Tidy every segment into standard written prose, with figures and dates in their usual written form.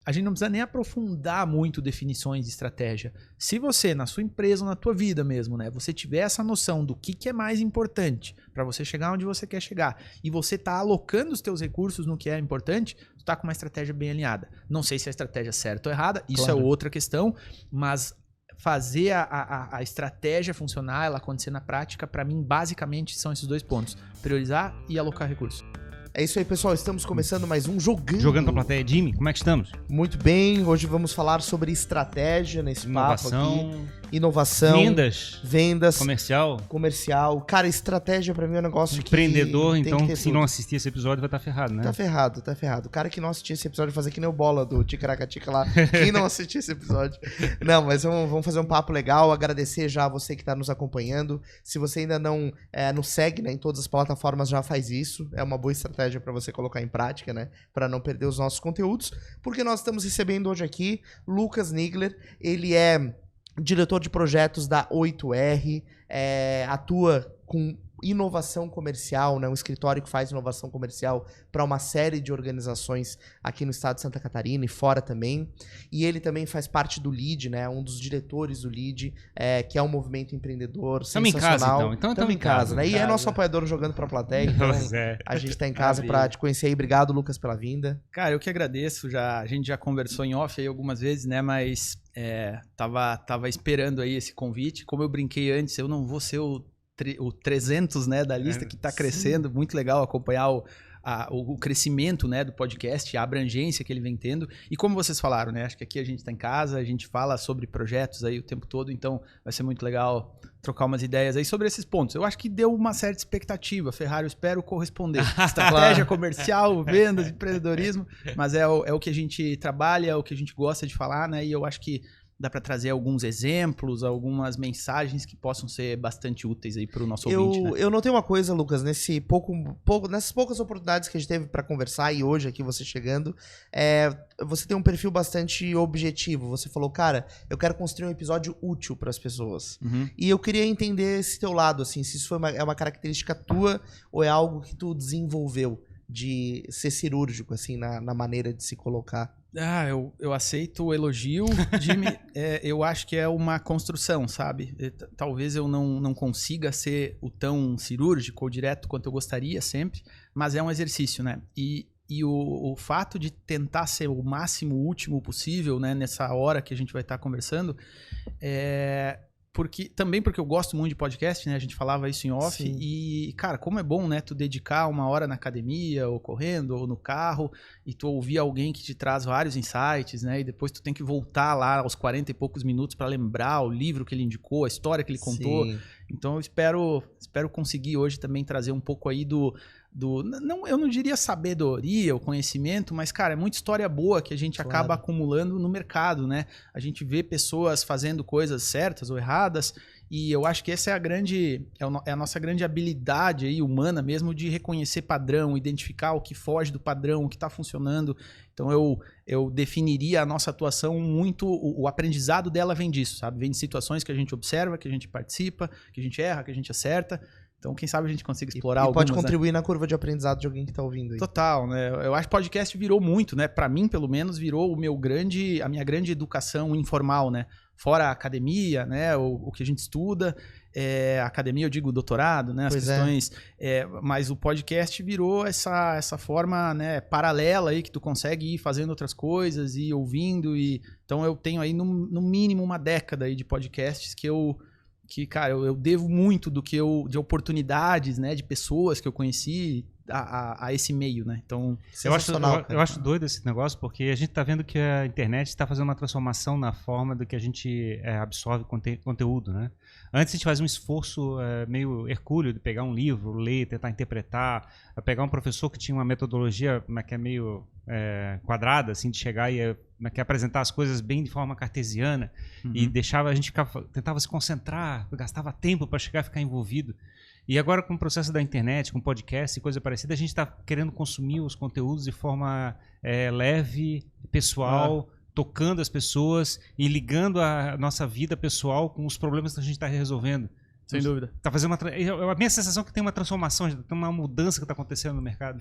a gente não precisa nem aprofundar muito definições de estratégia. Se você, na sua empresa ou na tua vida mesmo, né, você tiver essa noção do que é mais importante para você chegar onde você quer chegar e você tá alocando os teus recursos no que é importante, tu tá com uma estratégia bem alinhada. Não sei se a estratégia é certa ou errada, isso Claro. é outra questão, mas fazer a estratégia funcionar, ela acontecer na prática, para mim, basicamente, são esses 2 pontos. Priorizar e alocar recursos. É isso aí, pessoal. Estamos começando mais um Jogando. Jogando pra plateia. Jimmy, como é que estamos? Muito bem. Hoje vamos falar sobre estratégia nesse papo aqui. Inovação. Vendas. Comercial. Cara, estratégia pra mim é um negócio empreendedor, que então, se tudo. não assistir esse episódio vai estar ferrado, né? Tá ferrado. O cara que não assistir esse episódio vai fazer que nem o Bola do Ticaracatica lá. Quem não assistir esse episódio. Não, mas vamos fazer um papo legal. Agradecer já a você que tá nos acompanhando. Se você ainda não nos segue, né, em todas as plataformas, já faz isso. É uma boa estratégia pra você colocar em prática, né? Pra não perder os nossos conteúdos. Porque nós estamos recebendo hoje aqui Lucas Nigler. Ele é diretor de projetos da 8R, atua com inovação comercial, né? Um escritório que faz inovação comercial para uma série de organizações aqui no estado de Santa Catarina e fora também. E ele também faz parte do LEAD, né? Um dos diretores do LEAD, que é um movimento empreendedor sensacional. Estamos em casa, né? E é nosso apoiador Jogando pra Plateia, então a gente tá em casa para te conhecer aí. Obrigado, Lucas, pela vinda. Cara, eu que agradeço. A gente já conversou em off aí algumas vezes, né? Mas tava esperando aí esse convite. Como eu brinquei antes, eu não vou ser o 300, né, da lista que está crescendo. Muito legal acompanhar o crescimento, né, do podcast, a abrangência que ele vem tendo. E como vocês falaram, né, acho que aqui a gente está em casa, a gente fala sobre projetos aí o tempo todo, então vai ser muito legal trocar umas ideias aí sobre esses pontos. Eu acho que deu uma certa expectativa, Ferrari, eu espero corresponder. Estratégia comercial, vendas, empreendedorismo, mas é o que a gente trabalha, é o que a gente gosta de falar, né, e eu acho que dá para trazer alguns exemplos, algumas mensagens que possam ser bastante úteis aí para o nosso ouvinte, né? Eu notei uma coisa, Lucas, nessas poucas oportunidades que a gente teve para conversar e hoje aqui você chegando, você tem um perfil bastante objetivo. Você falou, cara, eu quero construir um episódio útil para as pessoas. Uhum. E eu queria entender esse teu lado, assim, se isso é uma característica tua ou é algo que tu desenvolveu de ser cirúrgico, assim, na maneira de se colocar. Eu aceito o elogio, Jimmy. Eu acho que é uma construção, sabe? Talvez eu não consiga ser o tão cirúrgico ou direto quanto eu gostaria sempre, mas é um exercício, né? E o fato de tentar ser o máximo último possível, né, nessa hora que a gente vai estar conversando, porque eu gosto muito de podcast, né? A gente falava isso em off. Sim. E, cara, como é bom, né? Tu dedicar uma hora na academia, ou correndo, ou no carro, e tu ouvir alguém que te traz vários insights, né? E depois tu tem que voltar lá aos 40 e poucos minutos para lembrar o livro que ele indicou, a história que ele contou. Sim. Então eu espero conseguir hoje também trazer um pouco aí eu não diria sabedoria ou conhecimento, mas, cara, é muita história boa que a gente acaba acumulando no mercado, né? A gente vê pessoas fazendo coisas certas ou erradas e eu acho que essa é a nossa grande habilidade aí, humana mesmo, de reconhecer padrão, identificar o que foge do padrão, o que está funcionando. Então eu definiria a nossa atuação muito, o aprendizado dela vem disso, sabe? Vem de situações que a gente observa, que a gente participa, que a gente erra, que a gente acerta. Então, quem sabe a gente consiga explorar algumas... E pode contribuir, né, na curva de aprendizado de alguém que está ouvindo aí. Total, né? Eu acho que o podcast virou muito, né? Para mim, pelo menos, virou a minha grande educação informal, né? Fora a academia, né? O que a gente estuda. Academia, eu digo doutorado, né? As questões... mas o podcast virou essa forma, né, paralela aí, que tu consegue ir fazendo outras coisas e ouvindo. Então, eu tenho aí, no mínimo, uma década aí de podcasts cara, eu devo muito de oportunidades, né, de pessoas que eu conheci a esse meio, né? Então, eu acho doido esse negócio, porque a gente está vendo que a internet está fazendo uma transformação na forma do que a gente absorve conteúdo, né? Antes a gente fazia um esforço meio hercúleo de pegar um livro, ler, tentar interpretar, pegar um professor que tinha uma metodologia que é meio quadrada, assim, de chegar e apresentar as coisas bem de forma cartesiana, e deixava a gente tentava se concentrar, gastava tempo para chegar a ficar envolvido. E agora, com o processo da internet, com podcast e coisa parecida, a gente está querendo consumir os conteúdos de forma leve, pessoal, tocando as pessoas e ligando a nossa vida pessoal com os problemas que a gente está resolvendo. Sem dúvida. Tá fazendo a minha sensação é que tem uma transformação, tem uma mudança que está acontecendo no mercado.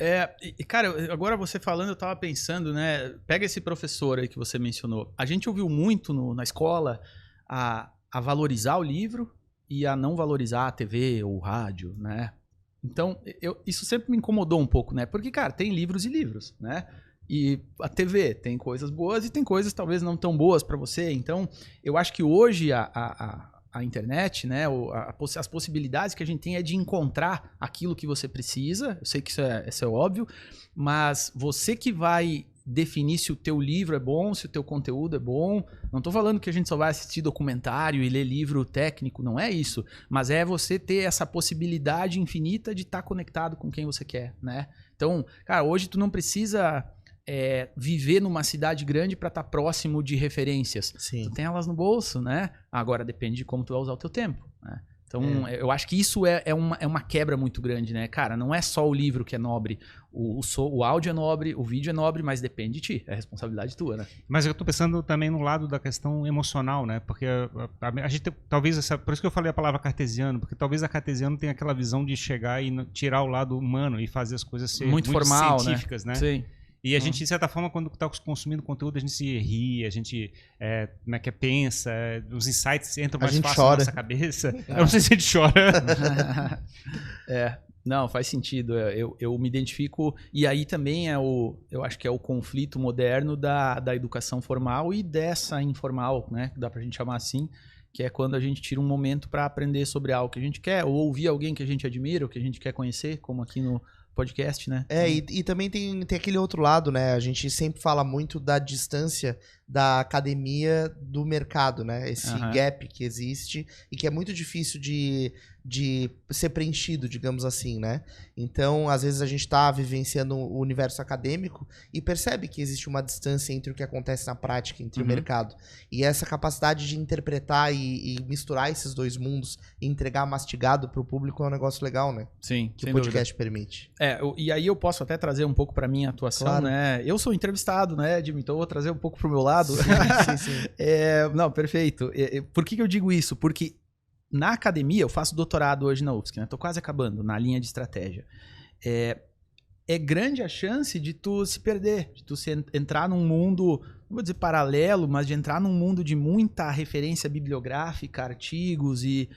Cara, agora você falando, eu tava pensando, né? Pega esse professor aí que você mencionou. A gente ouviu muito na escola a valorizar o livro e a não valorizar a TV ou o rádio, né? Então, isso sempre me incomodou um pouco, né? Porque, cara, tem livros e livros, né? E a TV tem coisas boas e tem coisas talvez não tão boas para você. Então, eu acho que hoje a internet, né, as possibilidades que a gente tem é de encontrar aquilo que você precisa. Eu sei que isso é óbvio, mas você que vai definir se o teu livro é bom, se o teu conteúdo é bom. Não estou falando que a gente só vai assistir documentário e ler livro técnico, não é isso. Mas é você ter essa possibilidade infinita de estar conectado com quem você quer, né? Então, cara, hoje tu não precisa viver numa cidade grande para estar próximo de referências. Sim. Tu tem elas no bolso, né? Agora depende de como tu vai usar o teu tempo, né? Então, eu acho que isso é uma quebra muito grande, né? Cara, não é só o livro que é nobre. O áudio é nobre, o vídeo é nobre, mas depende de ti. É responsabilidade tua, né? Mas eu tô pensando também no lado da questão emocional, né? Porque a gente talvez... Por isso que eu falei a palavra cartesiano, porque talvez a cartesiano tenha aquela visão de chegar e tirar o lado humano e fazer as coisas ser muito formal, científicas, né? Sim. E a gente, de certa forma, quando está consumindo conteúdo, a gente se ri, a gente como é que pensa, os insights entram mais fácil na nossa cabeça. Eu não sei se a gente chora. Não, faz sentido. Eu me identifico. E aí também eu acho que é o conflito moderno da educação formal e dessa informal, né? Dá pra gente chamar assim. Que é quando a gente tira um momento para aprender sobre algo que a gente quer, ou ouvir alguém que a gente admira, ou que a gente quer conhecer, como aqui no podcast, né? E também tem aquele outro lado, né? A gente sempre fala muito da distância da academia do mercado, né? Esse gap que existe e que é muito difícil de ser preenchido, digamos assim, né? Então, às vezes a gente está vivenciando o universo acadêmico e percebe que existe uma distância entre o que acontece na prática, entre o mercado. E essa capacidade de interpretar e misturar esses dois mundos e entregar mastigado para o público é um negócio legal, né? Sim, que o podcast permite. E aí eu posso até trazer um pouco para minha atuação, claro, né? Eu sou entrevistado, né, Jimmy? Então eu vou trazer um pouco pro meu lado. Sim. Não, perfeito. Por que eu digo isso? Porque na academia, eu faço doutorado hoje na UFSC, né? Tô quase acabando na linha de estratégia. É grande a chance de tu se perder, de tu entrar num mundo, não vou dizer paralelo, mas de entrar num mundo de muita referência bibliográfica, artigos e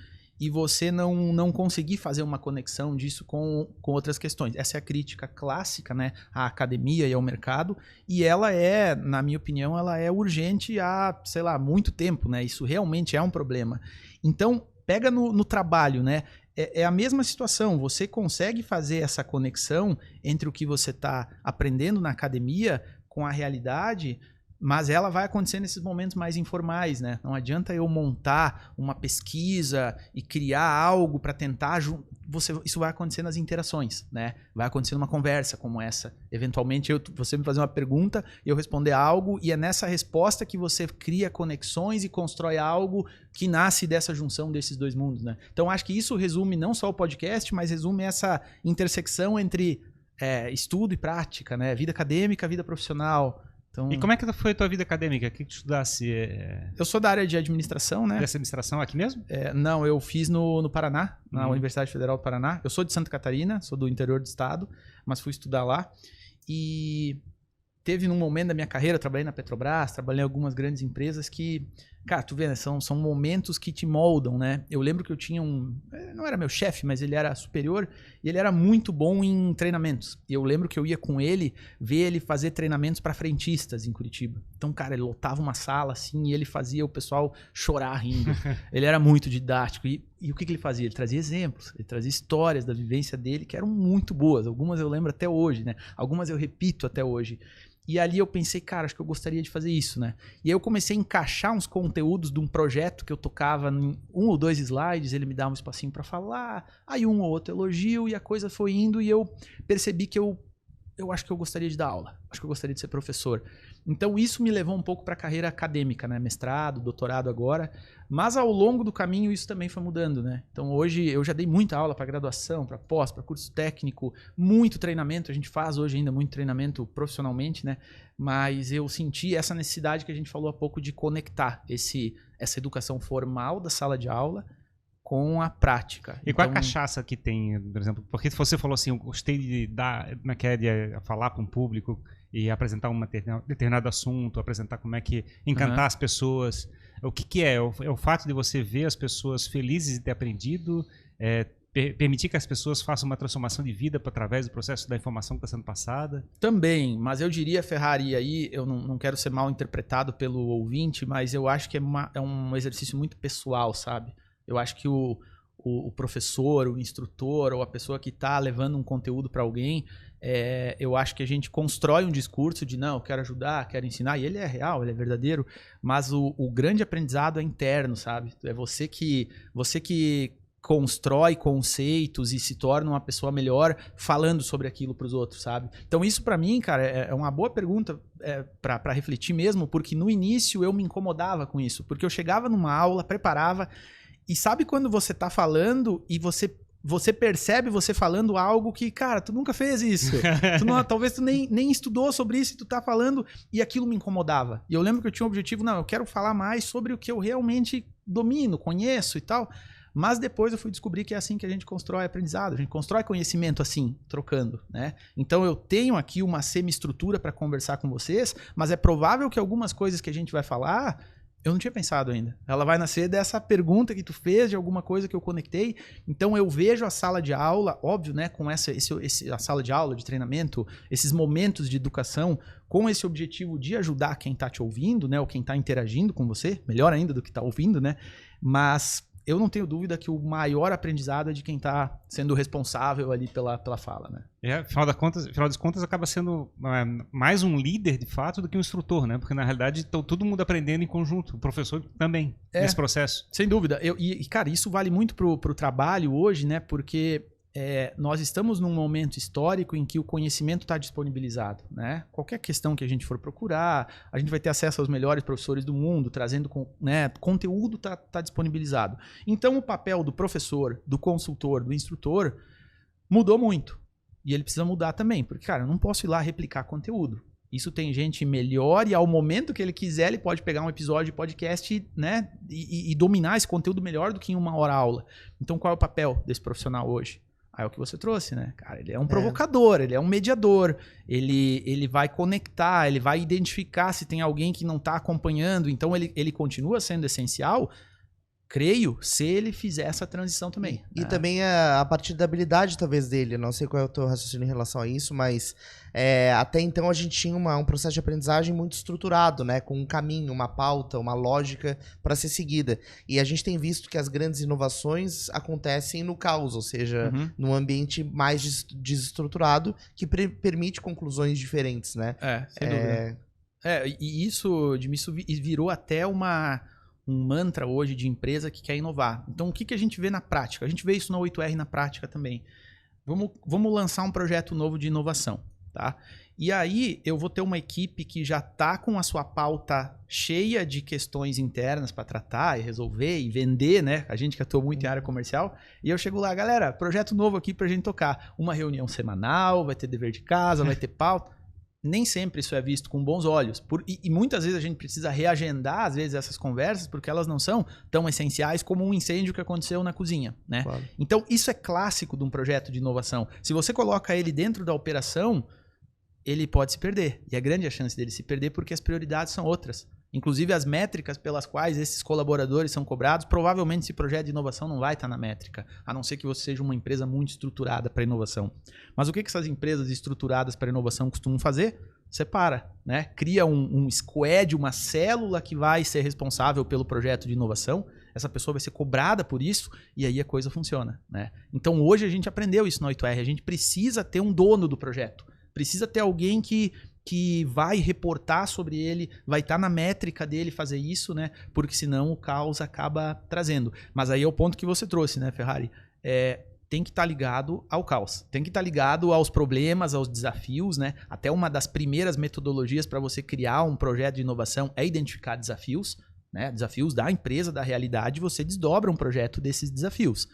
você não conseguir fazer uma conexão disso com outras questões. Essa é a crítica clássica, né, à academia e ao mercado, e ela na minha opinião, ela é urgente há, sei lá, muito tempo, né? Isso realmente é um problema. Então, pega no trabalho, né? É a mesma situação, você consegue fazer essa conexão entre o que você está aprendendo na academia com a realidade, mas ela vai acontecer nesses momentos mais informais, né? Não adianta eu montar uma pesquisa e criar algo para tentar... Isso vai acontecer nas interações, né? Vai acontecer numa conversa como essa. Eventualmente, você me fazer uma pergunta, eu responder algo, e é nessa resposta que você cria conexões e constrói algo que nasce dessa junção desses dois mundos, né? Então, acho que isso resume não só o podcast, mas resume essa intersecção entre estudo e prática, né? Vida acadêmica, vida profissional. Então, e como é que foi a tua vida acadêmica? O que tu estudasse? Eu sou da área de administração, né? Dessa administração aqui mesmo? Não, eu fiz no Paraná, na Universidade Federal do Paraná. Eu sou de Santa Catarina, sou do interior do estado, mas fui estudar lá. E teve num momento da minha carreira, eu trabalhei na Petrobras, trabalhei em algumas grandes empresas que, cara, tu vê, né, são momentos que te moldam, né? Eu lembro que eu tinha não era meu chefe, mas ele era superior e ele era muito bom em treinamentos. E eu lembro que eu ia com ele, ver ele fazer treinamentos para frentistas em Curitiba. Então, cara, ele lotava uma sala assim e ele fazia o pessoal chorar rindo. Ele era muito didático. E o que ele fazia? Ele trazia exemplos, ele trazia histórias da vivência dele que eram muito boas. Algumas eu lembro até hoje, né? Algumas eu repito até hoje. E ali eu pensei, cara, acho que eu gostaria de fazer isso, né? E aí eu comecei a encaixar uns conteúdos de um projeto que eu tocava em 1 ou 2 slides, ele me dava um espacinho para falar, aí um ou outro elogio, e a coisa foi indo, e eu percebi que eu acho que eu gostaria de dar aula, acho que eu gostaria de ser professor. Então isso me levou um pouco para a carreira acadêmica, né? Mestrado, doutorado agora, mas ao longo do caminho isso também foi mudando, né? Então hoje eu já dei muita aula para graduação, para pós, para curso técnico, muito treinamento, a gente faz hoje ainda muito treinamento profissionalmente, né? Mas eu senti essa necessidade que a gente falou há pouco de conectar essa educação formal da sala de aula com a prática. E qual é a cachaça que tem, por exemplo? Porque você falou assim, eu gostei de dar, como é que é, de falar para um público e apresentar um determinado assunto, apresentar como é que encantar as pessoas. O que é? É o fato de você ver as pessoas felizes de ter aprendido, permitir que as pessoas façam uma transformação de vida através do processo da informação que está sendo passada? Também, mas eu diria, Ferrari, aí eu não quero ser mal interpretado pelo ouvinte, mas eu acho que é um exercício muito pessoal, sabe? Eu acho que o professor, o instrutor ou a pessoa que está levando um conteúdo para alguém, eu acho que a gente constrói um discurso de não, eu quero ajudar, quero ensinar, e ele é real, ele é verdadeiro, mas o grande aprendizado é interno, sabe? É você que constrói conceitos e se torna uma pessoa melhor falando sobre aquilo para os outros, sabe? Então isso para mim, cara, é uma boa pergunta para refletir mesmo, porque no início eu me incomodava com isso, porque eu chegava numa aula, preparava, e sabe quando você tá falando e você percebe você falando algo que, cara, tu nunca fez isso. Talvez tu nem estudou sobre isso e tu tá falando, e aquilo me incomodava. E eu lembro que eu tinha um objetivo, não, eu quero falar mais sobre o que eu realmente domino, conheço e tal. Mas depois eu fui descobrir que é assim que a gente constrói aprendizado, a gente constrói conhecimento assim, trocando, né? Então eu tenho aqui uma semi-estrutura para conversar com vocês, mas é provável que algumas coisas que a gente vai falar, eu não tinha pensado ainda. Ela vai nascer dessa pergunta que tu fez, de alguma coisa que eu conectei. Então eu vejo a sala de aula, óbvio, né, com a sala de aula, de treinamento, esses momentos de educação, com esse objetivo de ajudar quem está te ouvindo, né, ou quem está interagindo com você, melhor ainda do que está ouvindo, né? Mas eu não tenho dúvida que o maior aprendizado é de quem está sendo responsável ali pela fala, né? Afinal das contas, acaba sendo mais um líder, de fato, do que um instrutor, né? Porque, na realidade, todo mundo aprendendo em conjunto. O professor também, nesse processo. Sem dúvida. Cara, isso vale muito pro trabalho hoje, né? Porque nós estamos num momento histórico em que o conhecimento está disponibilizado, né? Qualquer questão que a gente for procurar, a gente vai ter acesso aos melhores professores do mundo, trazendo, né, conteúdo tá disponibilizado. Então o papel do professor, do consultor, do instrutor mudou muito. E ele precisa mudar também, porque, cara, eu não posso ir lá replicar conteúdo. Isso tem gente melhor e ao momento que ele quiser, ele pode pegar um episódio de podcast, né, e dominar esse conteúdo melhor do que em uma hora aula. Então qual é o papel desse profissional hoje? É o que você trouxe, né? Cara, ele é um provocador, ele é um mediador, ele vai conectar, ele vai identificar se tem alguém que não está acompanhando, então ele continua sendo essencial, creio, se ele fizer essa transição também. E também a partir da habilidade, talvez, dele. Não sei qual é o teu raciocínio em relação a isso, mas até então a gente tinha um processo de aprendizagem muito estruturado, né? Com um caminho, uma pauta, uma lógica para ser seguida. E a gente tem visto que as grandes inovações acontecem no caos, ou seja, num ambiente mais desestruturado, que permite conclusões diferentes, né? Sem dúvida. E isso virou até um mantra hoje de empresa que quer inovar. Então, o que a gente vê na prática? A gente vê isso na 8R na prática também. Vamos lançar um projeto novo de inovação, tá? E aí, eu vou ter uma equipe que já está com a sua pauta cheia de questões internas para tratar e resolver e vender, né? A gente que atua muito em área comercial. E eu chego lá, galera, projeto novo aqui para a gente tocar. Uma reunião semanal, vai ter dever de casa, vai ter pauta. Nem sempre isso é visto com bons olhos. E muitas vezes a gente precisa reagendar, às vezes, essas conversas, porque elas não são tão essenciais como um incêndio que aconteceu na cozinha, né? Claro. Então, isso é clássico de um projeto de inovação. Se você coloca ele dentro da operação, ele pode se perder. E é grande a chance dele se perder porque as prioridades são outras. Inclusive, as métricas pelas quais esses colaboradores são cobrados, provavelmente esse projeto de inovação não vai estar na métrica, a não ser que você seja uma empresa muito estruturada para inovação. Mas o que essas empresas estruturadas para inovação costumam fazer? Separa, né? Cria um squad, uma célula que vai ser responsável pelo projeto de inovação, essa pessoa vai ser cobrada por isso e aí a coisa funciona, né? Então, hoje a gente aprendeu isso na 8R, a gente precisa ter um dono do projeto, precisa ter alguém que vai reportar sobre ele, vai estar na métrica dele fazer isso, né? Porque senão o caos acaba trazendo. Mas aí é o ponto que você trouxe, né, Ferrari? Tem que estar ligado ao caos, tem que estar ligado aos problemas, aos desafios, né? Até uma das primeiras metodologias para você criar um projeto de inovação é identificar desafios, né? Desafios da empresa, da realidade, você desdobra um projeto desses desafios.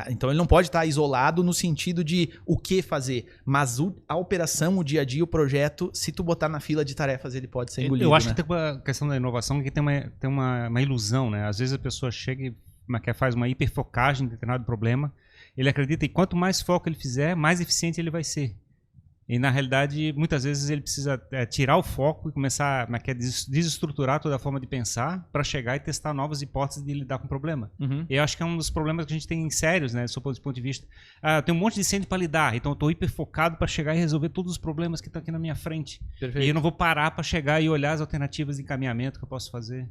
Então ele não pode estar isolado no sentido de o que fazer, mas a operação, o dia a dia, o projeto, se tu botar na fila de tarefas, ele pode ser engolido. Eu acho, né, que tem uma questão da inovação que tem uma ilusão, né? Às vezes a pessoa chega e faz uma hiperfocagem em determinado problema. Ele acredita que quanto mais foco ele fizer, mais eficiente ele vai ser. E, na realidade, muitas vezes ele precisa tirar o foco e começar a desestruturar toda a forma de pensar para chegar e testar novas hipóteses de lidar com o problema. E eu acho que é um dos problemas que a gente tem sérios, né, do seu ponto de vista. Eu tenho um monte de incêndio para lidar, então eu estou hiperfocado para chegar e resolver todos os problemas que estão aqui na minha frente. Perfeito. E eu não vou parar para chegar e olhar as alternativas de encaminhamento que eu posso fazer.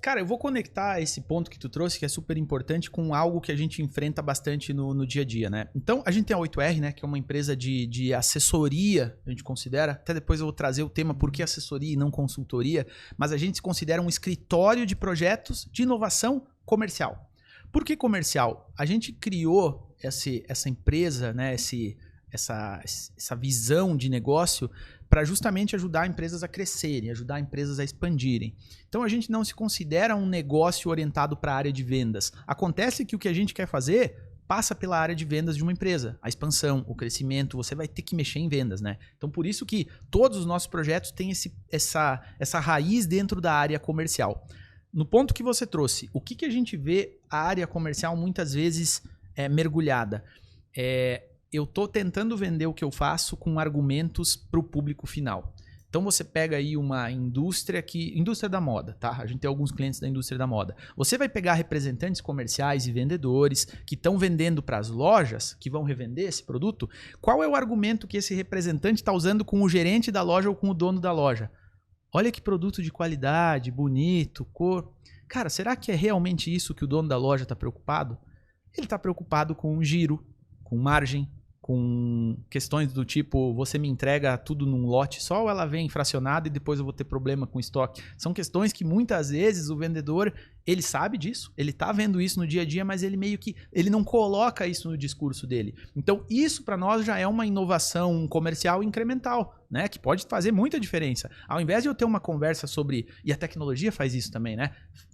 Cara, eu vou conectar esse ponto que tu trouxe, que é super importante, com algo que a gente enfrenta bastante no dia a dia, né? Então, a gente tem a 8R, né, que é uma empresa de assessoria, a gente considera, até depois eu vou trazer o tema por que assessoria e não consultoria, mas a gente se considera um escritório de projetos de inovação comercial. Por que comercial? A gente criou essa empresa, né, essa visão de negócio para justamente ajudar empresas a crescerem, ajudar empresas a expandirem. Então a gente não se considera um negócio orientado para a área de vendas. Acontece que o que a gente quer fazer passa pela área de vendas de uma empresa. A expansão, o crescimento, você vai ter que mexer em vendas, né? Então, por isso que todos os nossos projetos têm essa raiz dentro da área comercial. No ponto que você trouxe, o que a gente vê a área comercial muitas vezes mergulhada? Eu estou tentando vender o que eu faço com argumentos para o público final. Então você pega aí uma indústria da moda, tá? A gente tem alguns clientes da indústria da moda. Você vai pegar representantes comerciais e vendedores que estão vendendo para as lojas, que vão revender esse produto. Qual é o argumento que esse representante está usando com o gerente da loja ou com o dono da loja? Olha que produto de qualidade, bonito, cor. Cara, será que é realmente isso que o dono da loja está preocupado? Ele está preocupado com giro, com margem, com questões do tipo, você me entrega tudo num lote só ou ela vem fracionada e depois eu vou ter problema com estoque? São questões que muitas vezes o vendedor, ele sabe disso, ele tá vendo isso no dia a dia, mas ele meio que, ele não coloca isso no discurso dele. Então isso para nós já é uma inovação comercial incremental, né? Que pode fazer muita diferença. Ao invés de eu ter uma conversa sobre, e a tecnologia faz isso também, né?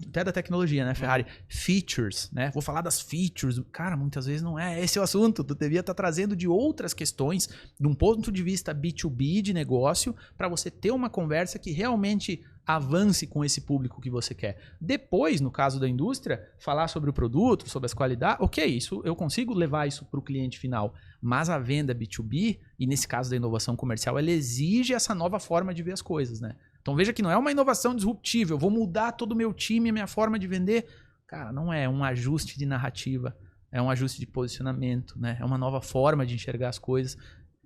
Até da tecnologia, né, Ferrari? Features, né? Vou falar das features. Cara, muitas vezes não é esse o assunto. Tu devia estar trazendo de outras questões, de um ponto de vista B2B de negócio, para você ter uma conversa que realmente avance com esse público que você quer. Depois, no caso da indústria, falar sobre o produto, sobre as qualidades, ok, isso eu consigo levar isso para o cliente final. Mas a venda B2B, e nesse caso da inovação comercial, ela exige essa nova forma de ver as coisas, né? Então veja que não é uma inovação disruptiva, eu vou mudar todo o meu time, a minha forma de vender. Cara, não é um ajuste de narrativa, é um ajuste de posicionamento, né? É uma nova forma de enxergar as coisas.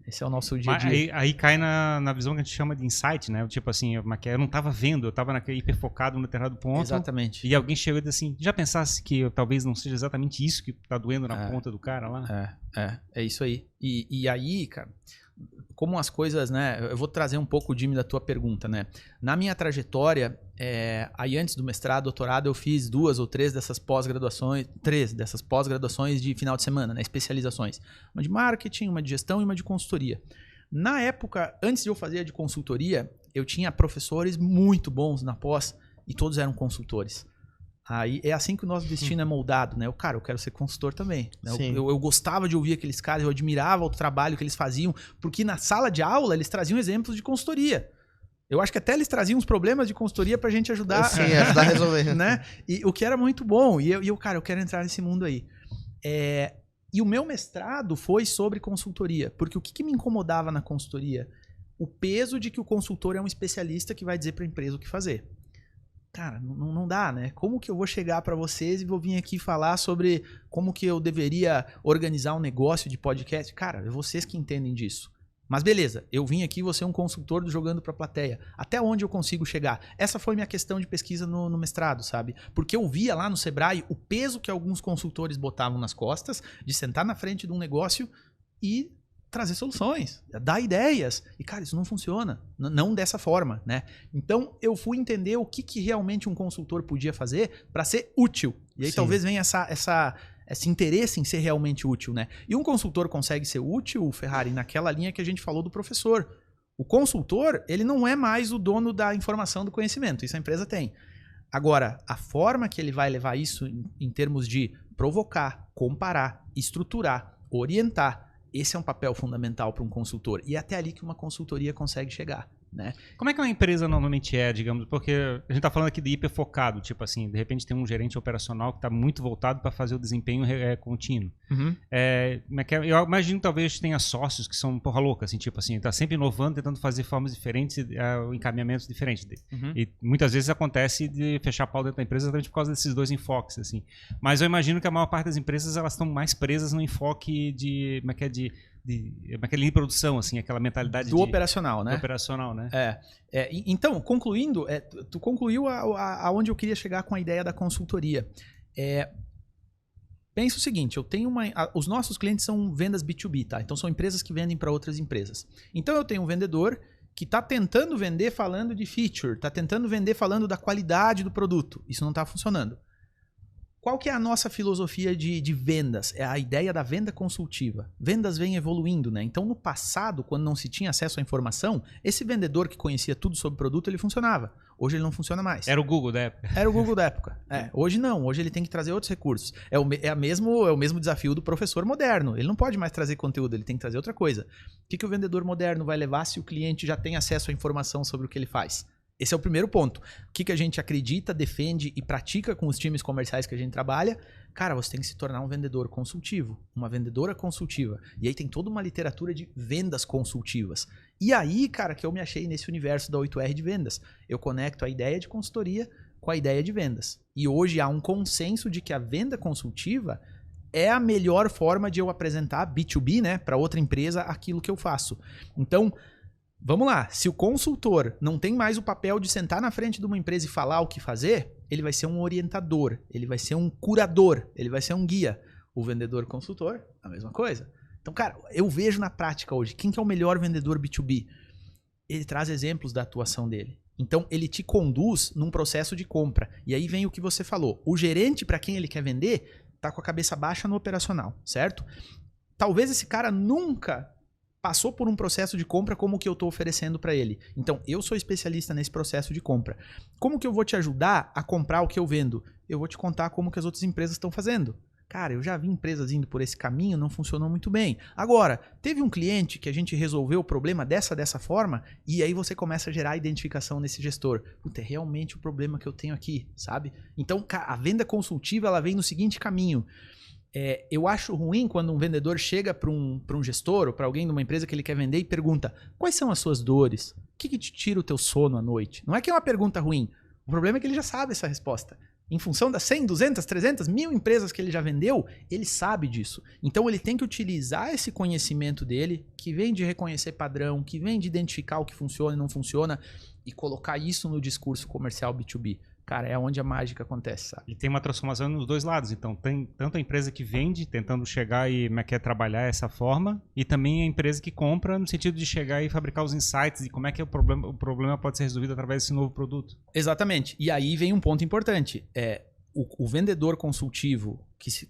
Esse é o nosso dia a dia. Aí cai na visão que a gente chama de insight, né? Tipo assim, eu não estava vendo, eu estava hiperfocado num determinado ponto. Exatamente. E alguém chegou e disse assim, já pensasse que talvez não seja exatamente isso que está doendo na ponta do cara lá? É isso aí. E aí, cara, como as coisas, né? Eu vou trazer um pouco, Jimmy, da tua pergunta, né? Na minha trajetória, aí antes do mestrado, doutorado, eu fiz 2 ou 3 dessas pós-graduações, de final de semana, né? Especializações. Uma de marketing, uma de gestão e uma de consultoria. Na época, antes de eu fazer a de consultoria, eu tinha professores muito bons na pós e todos eram consultores. Aí é assim que o nosso destino é moldado, né? Eu quero ser consultor também. Né? Eu gostava de ouvir aqueles caras, eu admirava o trabalho que eles faziam, porque na sala de aula eles traziam exemplos de consultoria. Eu acho que até eles traziam uns problemas de consultoria pra gente ajudar. Sim, ajudar a resolver. Né? E o que era muito bom. E eu quero entrar nesse mundo aí. E o meu mestrado foi sobre consultoria. Porque o que me incomodava na consultoria? O peso de que o consultor é um especialista que vai dizer pra empresa o que fazer. Cara, não dá, né? Como que eu vou chegar para vocês e vou vir aqui falar sobre como que eu deveria organizar um negócio de podcast? Cara, é vocês que entendem disso. Mas beleza, eu vim aqui, vou ser um consultor do Jogando pra Plateia. Até onde eu consigo chegar? Essa foi minha questão de pesquisa no mestrado, sabe? Porque eu via lá no Sebrae o peso que alguns consultores botavam nas costas de sentar na frente de um negócio e trazer soluções, dar ideias. E, cara, isso não funciona. Não dessa forma, né? Então, eu fui entender o que realmente um consultor podia fazer para ser útil. E aí, talvez venha esse interesse em ser realmente útil, né? E um consultor consegue ser útil, Ferrari, naquela linha que a gente falou do professor. O consultor, ele não é mais o dono da informação, do conhecimento. Isso a empresa tem. Agora, a forma que ele vai levar isso em termos de provocar, comparar, estruturar, orientar, esse é um papel fundamental para um consultor. E é até ali que uma consultoria consegue chegar. né? Como é que uma empresa normalmente digamos, porque a gente está falando aqui de hiper focado, tipo assim, de repente tem um gerente operacional que está muito voltado para fazer o desempenho contínuo. Uhum. Eu imagino que talvez tenha sócios que são porra louca, assim, tipo assim, tá sempre inovando, tentando fazer formas diferentes, encaminhamentos diferentes. Uhum. E muitas vezes acontece de fechar pau dentro da empresa exatamente por causa desses dois enfoques, assim. Mas eu imagino que a maior parte das empresas elas estão mais presas no enfoque de linha de produção, assim, aquela mentalidade do operacional, né? Do operacional, né? Então, concluindo, tu concluiu aonde eu queria chegar com a ideia da consultoria. Pensa o seguinte, os nossos clientes são vendas B2B, tá? Então são empresas que vendem para outras empresas. Então eu tenho um vendedor que está tentando vender falando de feature, está tentando vender falando da qualidade do produto. Isso não está funcionando. Qual que é a nossa filosofia de vendas? É a ideia da venda consultiva. Vendas vem evoluindo, né? Então, no passado, quando não se tinha acesso à informação, esse vendedor que conhecia tudo sobre o produto, ele funcionava. Hoje ele não funciona mais. Era o Google da época. Era o Google da época. Hoje não. Hoje ele tem que trazer outros recursos. É o mesmo desafio do professor moderno. Ele não pode mais trazer conteúdo, ele tem que trazer outra coisa. O que o vendedor moderno vai levar se o cliente já tem acesso à informação sobre o que ele faz? Esse é o primeiro ponto. O que a gente acredita, defende e pratica com os times comerciais que a gente trabalha? Cara, você tem que se tornar um vendedor consultivo, uma vendedora consultiva. E aí tem toda uma literatura de vendas consultivas. E aí, cara, que eu me achei nesse universo da 8R de vendas. Eu conecto a ideia de consultoria com a ideia de vendas. E hoje há um consenso de que a venda consultiva é a melhor forma de eu apresentar B2B, né, para outra empresa aquilo que eu faço. Então, vamos lá, se o consultor não tem mais o papel de sentar na frente de uma empresa e falar o que fazer, ele vai ser um orientador, ele vai ser um curador, ele vai ser um guia. O vendedor consultor, a mesma coisa. Então, cara, eu vejo na prática hoje, quem que é o melhor vendedor B2B? Ele traz exemplos da atuação dele. Então, ele te conduz num processo de compra. E aí vem o que você falou. O gerente, para quem ele quer vender, tá com a cabeça baixa no operacional, certo? Talvez esse cara nunca passou por um processo de compra como o que eu estou oferecendo para ele. Então, eu sou especialista nesse processo de compra. Como que eu vou te ajudar a comprar o que eu vendo? Eu vou te contar como que as outras empresas estão fazendo. Cara, eu já vi empresas indo por esse caminho, não funcionou muito bem. Agora, teve um cliente que a gente resolveu o problema dessa forma, e aí você começa a gerar identificação nesse gestor. Puta, é realmente o problema que eu tenho aqui, sabe? Então, a venda consultiva, ela vem no seguinte caminho. Eu acho ruim quando um vendedor chega para um gestor ou para alguém de uma empresa que ele quer vender e pergunta: quais são as suas dores? O que te tira o teu sono à noite? Não é que é uma pergunta ruim. O problema é que ele já sabe essa resposta. Em função das 100, 200, 300, 1000 empresas que ele já vendeu, ele sabe disso. Então ele tem que utilizar esse conhecimento dele, que vem de reconhecer padrão, que vem de identificar o que funciona e não funciona, e colocar isso no discurso comercial B2B. Cara, é onde a mágica acontece, sabe? E tem uma transformação nos dois lados. Então, tem tanto a empresa que vende, tentando chegar e quer trabalhar essa forma, e também a empresa que compra, no sentido de chegar e fabricar os insights de como é que o problema pode ser resolvido através desse novo produto. Exatamente. E aí vem um ponto importante. O vendedor consultivo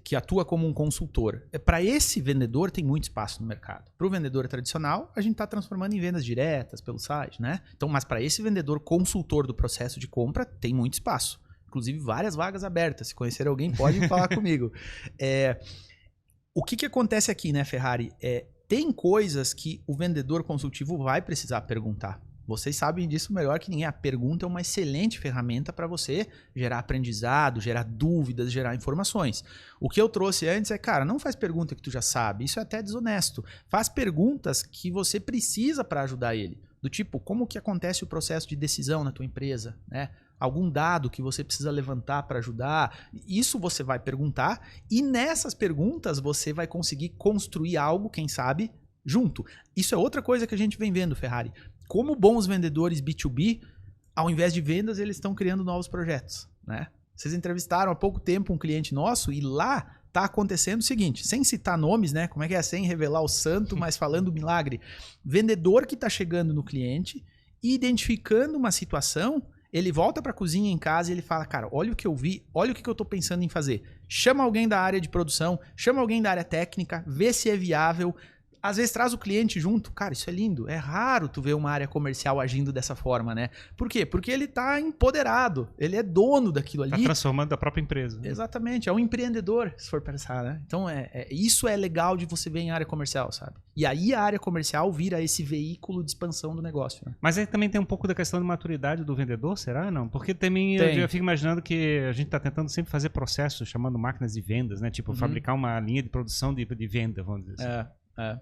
que atua como um consultor, para esse vendedor tem muito espaço no mercado. Para o vendedor tradicional, a gente está transformando em vendas diretas pelo site, né? Então, mas para esse vendedor consultor do processo de compra, tem muito espaço. Inclusive, várias vagas abertas. Se conhecer alguém, pode falar comigo. O que acontece aqui, né, Ferrari? Tem coisas que o vendedor consultivo vai precisar perguntar. Vocês sabem disso melhor que ninguém. A pergunta é uma excelente ferramenta para você gerar aprendizado, gerar dúvidas, gerar informações. O que eu trouxe antes cara, não faz pergunta que tu já sabe. Isso é até desonesto. Faz perguntas que você precisa para ajudar ele. Do tipo, como que acontece o processo de decisão na tua empresa, né? Algum dado que você precisa levantar para ajudar. Isso você vai perguntar e nessas perguntas você vai conseguir construir algo, quem sabe, junto. Isso é outra coisa que a gente vem vendo, Ferrari. Como bons vendedores B2B, ao invés de vendas, eles estão criando novos projetos, né? Vocês entrevistaram há pouco tempo um cliente nosso e lá está acontecendo o seguinte, sem citar nomes, né? Como é que é? Sem revelar o santo, mas falando o milagre. Vendedor que está chegando no cliente e identificando uma situação, ele volta para a cozinha em casa e ele fala, cara, olha o que eu vi, olha o que eu estou pensando em fazer. Chama alguém da área de produção, chama alguém da área técnica, vê se é viável, às vezes traz o cliente junto. Cara, isso é lindo. É raro tu ver uma área comercial agindo dessa forma, né? Por quê? Porque ele tá empoderado. Ele é dono daquilo ali. Tá transformando a própria empresa. Exatamente. É um empreendedor, se for pensar, né? Então, isso é legal de você ver em área comercial, sabe? E aí a área comercial vira esse veículo de expansão do negócio. Né? Mas aí também tem um pouco da questão de maturidade do vendedor, será? Não? Porque também eu fico imaginando que a gente tá tentando sempre fazer processos chamando máquinas de vendas, né? Tipo, fabricar uma linha de produção de venda, vamos dizer assim.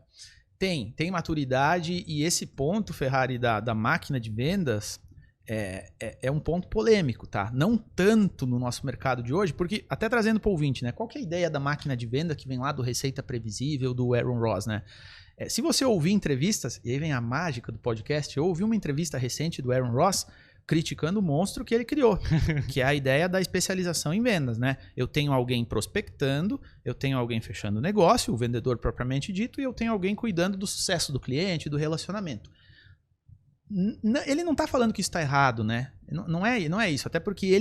Tem maturidade, e esse ponto, Ferrari, da máquina de vendas é um ponto polêmico, tá? Não tanto no nosso mercado de hoje, porque, até trazendo para o ouvinte, né? Qual que é a ideia da máquina de venda que vem lá do Receita Previsível, do Aaron Ross, né? Se você ouvir entrevistas, e aí vem a mágica do podcast, eu ouvi uma entrevista recente do Aaron Ross criticando o monstro que ele criou, que é a ideia da especialização em vendas, né? Eu tenho alguém prospectando, eu tenho alguém fechando o negócio, o vendedor propriamente dito, e eu tenho alguém cuidando do sucesso do cliente, do relacionamento. Ele não está falando que isso está errado, né? Não é isso, até porque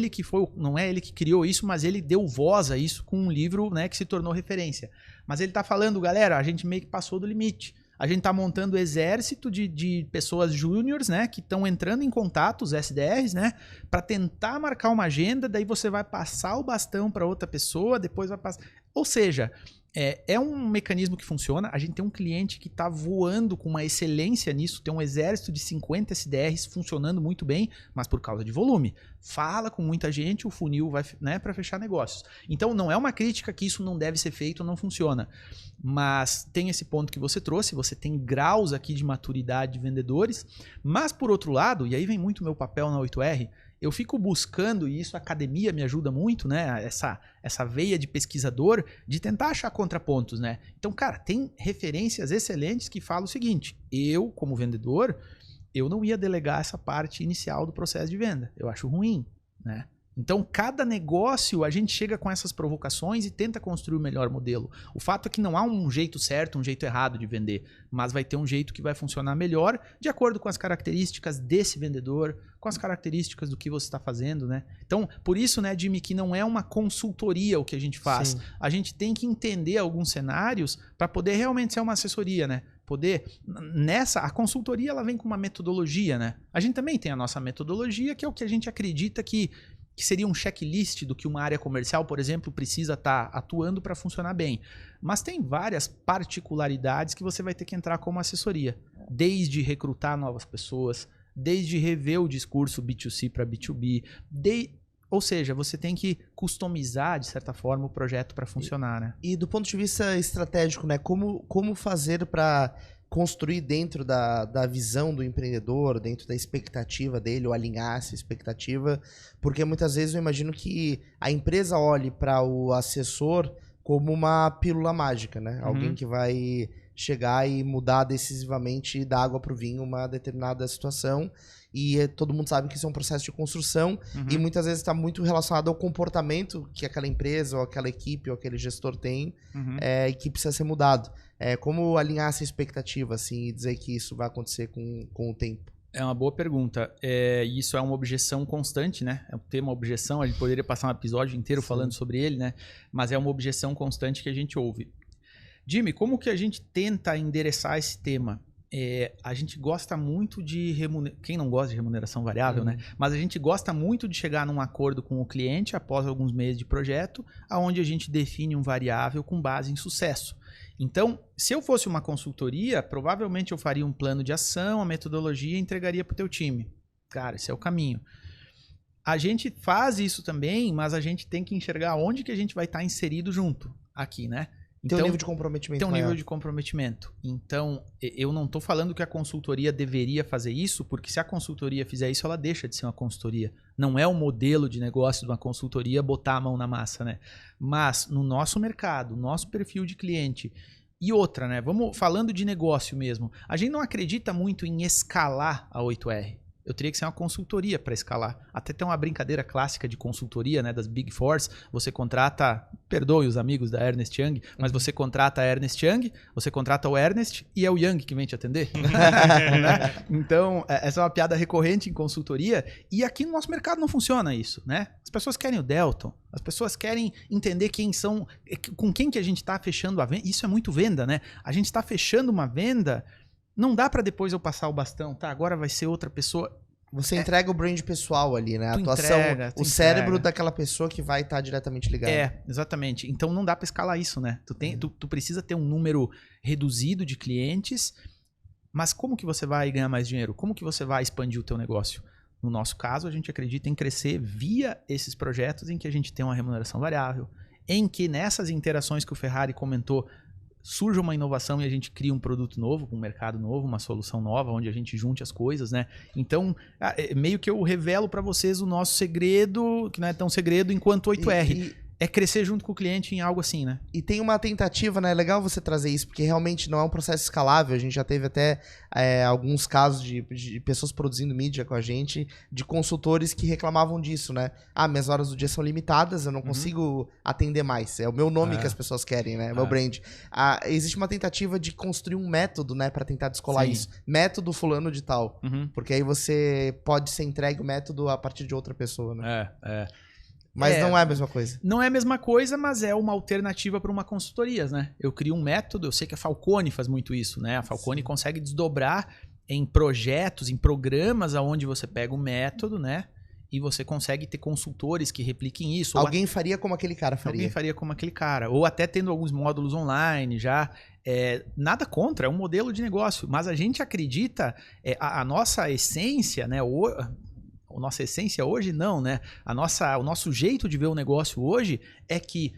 não é ele que criou isso, mas ele deu voz a isso com um livro, né, que se tornou referência. Mas ele está falando, galera, a gente meio que passou do limite. A gente está montando exército de pessoas júniores, né, que estão entrando em contato, os SDRs, né, para tentar marcar uma agenda, daí você vai passar o bastão para outra pessoa, depois vai passar... Ou seja, é um mecanismo que funciona. A gente tem um cliente que está voando com uma excelência nisso, tem um exército de 50 SDRs funcionando muito bem, mas por causa de volume. Fala com muita gente, o funil vai, né, para fechar negócios. Então não é uma crítica que isso não deve ser feito ou não funciona. Mas tem esse ponto que você trouxe, você tem graus aqui de maturidade de vendedores, mas por outro lado, e aí vem muito o meu papel na 8R, eu fico buscando, e isso a academia me ajuda muito, né? Essa veia de pesquisador, de tentar achar contrapontos, né? Então, cara, tem referências excelentes que falam o seguinte: eu, como vendedor, eu não ia delegar essa parte inicial do processo de venda. Eu acho ruim, né? Então, cada negócio, a gente chega com essas provocações e tenta construir o melhor modelo. O fato é que não há um jeito certo, um jeito errado de vender, mas vai ter um jeito que vai funcionar melhor de acordo com as características desse vendedor, com as características do que você está fazendo, né? Então, por isso, né, Jimmy, que não é uma consultoria o que a gente faz. Sim. A gente tem que entender alguns cenários para poder realmente ser uma assessoria, né? A consultoria, ela vem com uma metodologia, né? A gente também tem a nossa metodologia, que é o que a gente acredita que seria um checklist do que uma área comercial, por exemplo, precisa estar atuando para funcionar bem. Mas tem várias particularidades que você vai ter que entrar como assessoria. Desde recrutar novas pessoas, desde rever o discurso B2C para B2B, ou seja, você tem que customizar, de certa forma, o projeto para funcionar, né? E do ponto de vista estratégico, né? Como fazer para construir dentro da visão do empreendedor, dentro da expectativa dele, ou alinhar essa expectativa, porque muitas vezes eu imagino que a empresa olhe para o assessor como uma pílula mágica, né? Alguém que vai chegar e mudar decisivamente da água para o vinho uma determinada situação, e todo mundo sabe que isso é um processo de construção, e muitas vezes está muito relacionado ao comportamento que aquela empresa, ou aquela equipe, ou aquele gestor tem, e que precisa ser mudado. Como alinhar essa expectativa, assim, e dizer que isso vai acontecer com o tempo? É uma boa pergunta. Isso é uma objeção constante, né? É um tema objeção, a gente poderia passar um episódio inteiro falando sobre ele, né? Mas é uma objeção constante que a gente ouve. Jimmy, como que a gente tenta endereçar esse tema? A gente gosta muito de quem não gosta de remuneração variável, né? Mas a gente gosta muito de chegar num acordo com o cliente após alguns meses de projeto, onde a gente define um variável com base em sucesso. Então, se eu fosse uma consultoria, provavelmente eu faria um plano de ação, a metodologia e entregaria para o teu time. Cara, esse é o caminho. A gente faz isso também, mas a gente tem que enxergar onde que a gente vai estar inserido junto aqui, né? Então, tem um nível de comprometimento maior. Tem um nível de comprometimento. Então, eu não estou falando que a consultoria deveria fazer isso, porque se a consultoria fizer isso, ela deixa de ser uma consultoria. Não é o modelo de negócio de uma consultoria botar a mão na massa, né? Mas no nosso mercado, nosso perfil de cliente e outra, né? Vamos falando de negócio mesmo. A gente não acredita muito em escalar a 8R. eu teria que ser uma consultoria para escalar. Até tem uma brincadeira clássica de consultoria, né, das Big Fours. Você contrata, perdoe os amigos da Ernst Young, mas você contrata a Ernst Young, você contrata o Ernest e é o Young que vem te atender. Né? Então, essa é uma piada recorrente em consultoria. E aqui no nosso mercado não funciona isso, né? As pessoas querem o Delton, as pessoas querem entender quem são, com quem que a gente está fechando a venda. Isso é muito venda, né? A gente está fechando uma venda, não dá para depois eu passar o bastão, tá? Agora vai ser outra pessoa. Você entrega o brand pessoal ali, né? A atuação, o cérebro daquela pessoa que vai estar diretamente ligado. Exatamente. Então não dá para escalar isso, né? Tu precisa ter um número reduzido de clientes, mas como que você vai ganhar mais dinheiro? Como que você vai expandir o teu negócio? No nosso caso, a gente acredita em crescer via esses projetos em que a gente tem uma remuneração variável, em que nessas interações que o Ferrari comentou, surge uma inovação e a gente cria um produto novo, um mercado novo, uma solução nova, onde a gente junte as coisas, né? Então, meio que eu revelo para vocês o nosso segredo, que não é tão segredo enquanto 8R. É crescer junto com o cliente em algo assim, né? E tem uma tentativa, né? É legal você trazer isso, porque realmente não é um processo escalável. A gente já teve até alguns casos de pessoas produzindo mídia com a gente, de consultores que reclamavam disso, né? Minhas horas do dia são limitadas, eu não consigo atender mais. É o meu nome que as pessoas querem, né? Meu brand. Existe uma tentativa de construir um método, né? Pra tentar descolar isso. Método fulano de tal. Porque aí você pode ser entregue o método a partir de outra pessoa, né? Mas não é a mesma coisa. Não é a mesma coisa, mas é uma alternativa para uma consultoria, né? Eu crio um método, eu sei que a Falcone faz muito isso, né? A Falcone consegue desdobrar em projetos, em programas onde você pega o método, né? E você consegue ter consultores que repliquem isso. Alguém faria como aquele cara faria. Alguém faria como aquele cara. Ou até tendo alguns módulos online já. Nada contra, é um modelo de negócio. Mas a gente acredita, a nossa essência, né? A nossa essência hoje não, né? O nosso jeito de ver o negócio hoje é que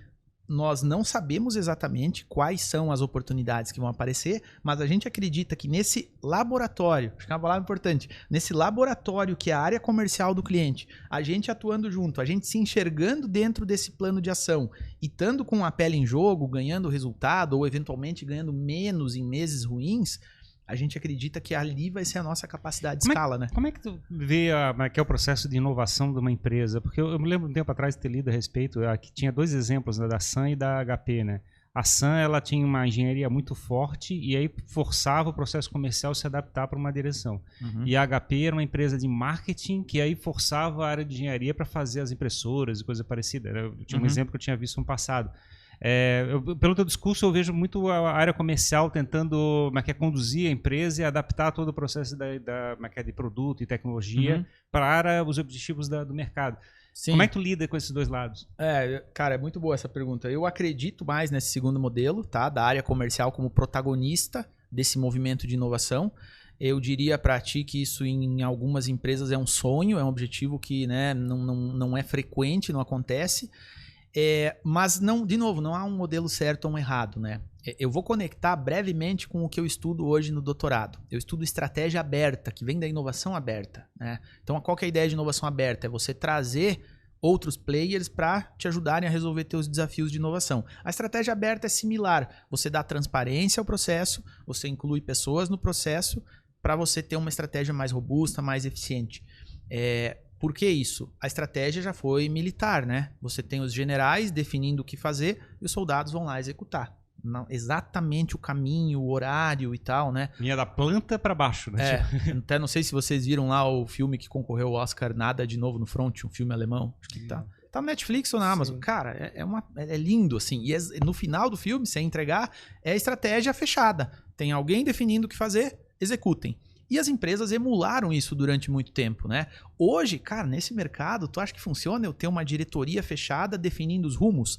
nós não sabemos exatamente quais são as oportunidades que vão aparecer, mas a gente acredita que nesse laboratório, acho que é uma palavra importante, nesse laboratório que é a área comercial do cliente, a gente atuando junto, a gente se enxergando dentro desse plano de ação e estando com a pele em jogo, ganhando resultado ou eventualmente ganhando menos em meses ruins, a gente acredita que ali vai ser a nossa capacidade de escala, né? Como é que tu vê que é o processo de inovação de uma empresa? Porque eu me lembro um tempo atrás de ter lido a respeito, que tinha dois exemplos, né, da Sun e da HP, né? A Sun, ela tinha uma engenharia muito forte e aí forçava o processo comercial a se adaptar para uma direção. E a HP era uma empresa de marketing que aí forçava a área de engenharia para fazer as impressoras e coisa parecida. Eu tinha um exemplo que eu tinha visto no passado. Pelo teu discurso eu vejo muito a área comercial tentando conduzir a empresa e adaptar todo o processo de produto e tecnologia para os objetivos do mercado. Sim. Como é que tu lida com esses dois lados? Cara, é muito boa essa pergunta. Eu acredito mais nesse segundo modelo, tá? Da área comercial como protagonista desse movimento de inovação. Eu diria para ti que isso em algumas empresas é um sonho, é um objetivo que, né, não é frequente, não acontece. Mas, de novo, não há um modelo certo ou um errado, né? Eu vou conectar brevemente com o que eu estudo hoje no doutorado. Eu estudo estratégia aberta, que vem da inovação aberta, né? Então, qual que é a ideia de inovação aberta? É você trazer outros players para te ajudarem a resolver teus desafios de inovação. A estratégia aberta é similar. Você dá transparência ao processo, você inclui pessoas no processo para você ter uma estratégia mais robusta, mais eficiente. Por que isso? A estratégia já foi militar, né? Você tem os generais definindo o que fazer e os soldados vão lá executar. Não, exatamente o caminho, o horário e tal, né? Vinha da planta para baixo, né? Até não sei se vocês viram lá o filme que concorreu ao Oscar, Nada de Novo no Front, um filme alemão. Acho que tá no Netflix ou na Amazon. Sim. Cara, é lindo, assim. E no final do filme, sem entregar, é estratégia fechada. Tem alguém definindo o que fazer, executem. E as empresas emularam isso durante muito tempo, né? Hoje, cara, nesse mercado, tu acha que funciona eu ter uma diretoria fechada definindo os rumos?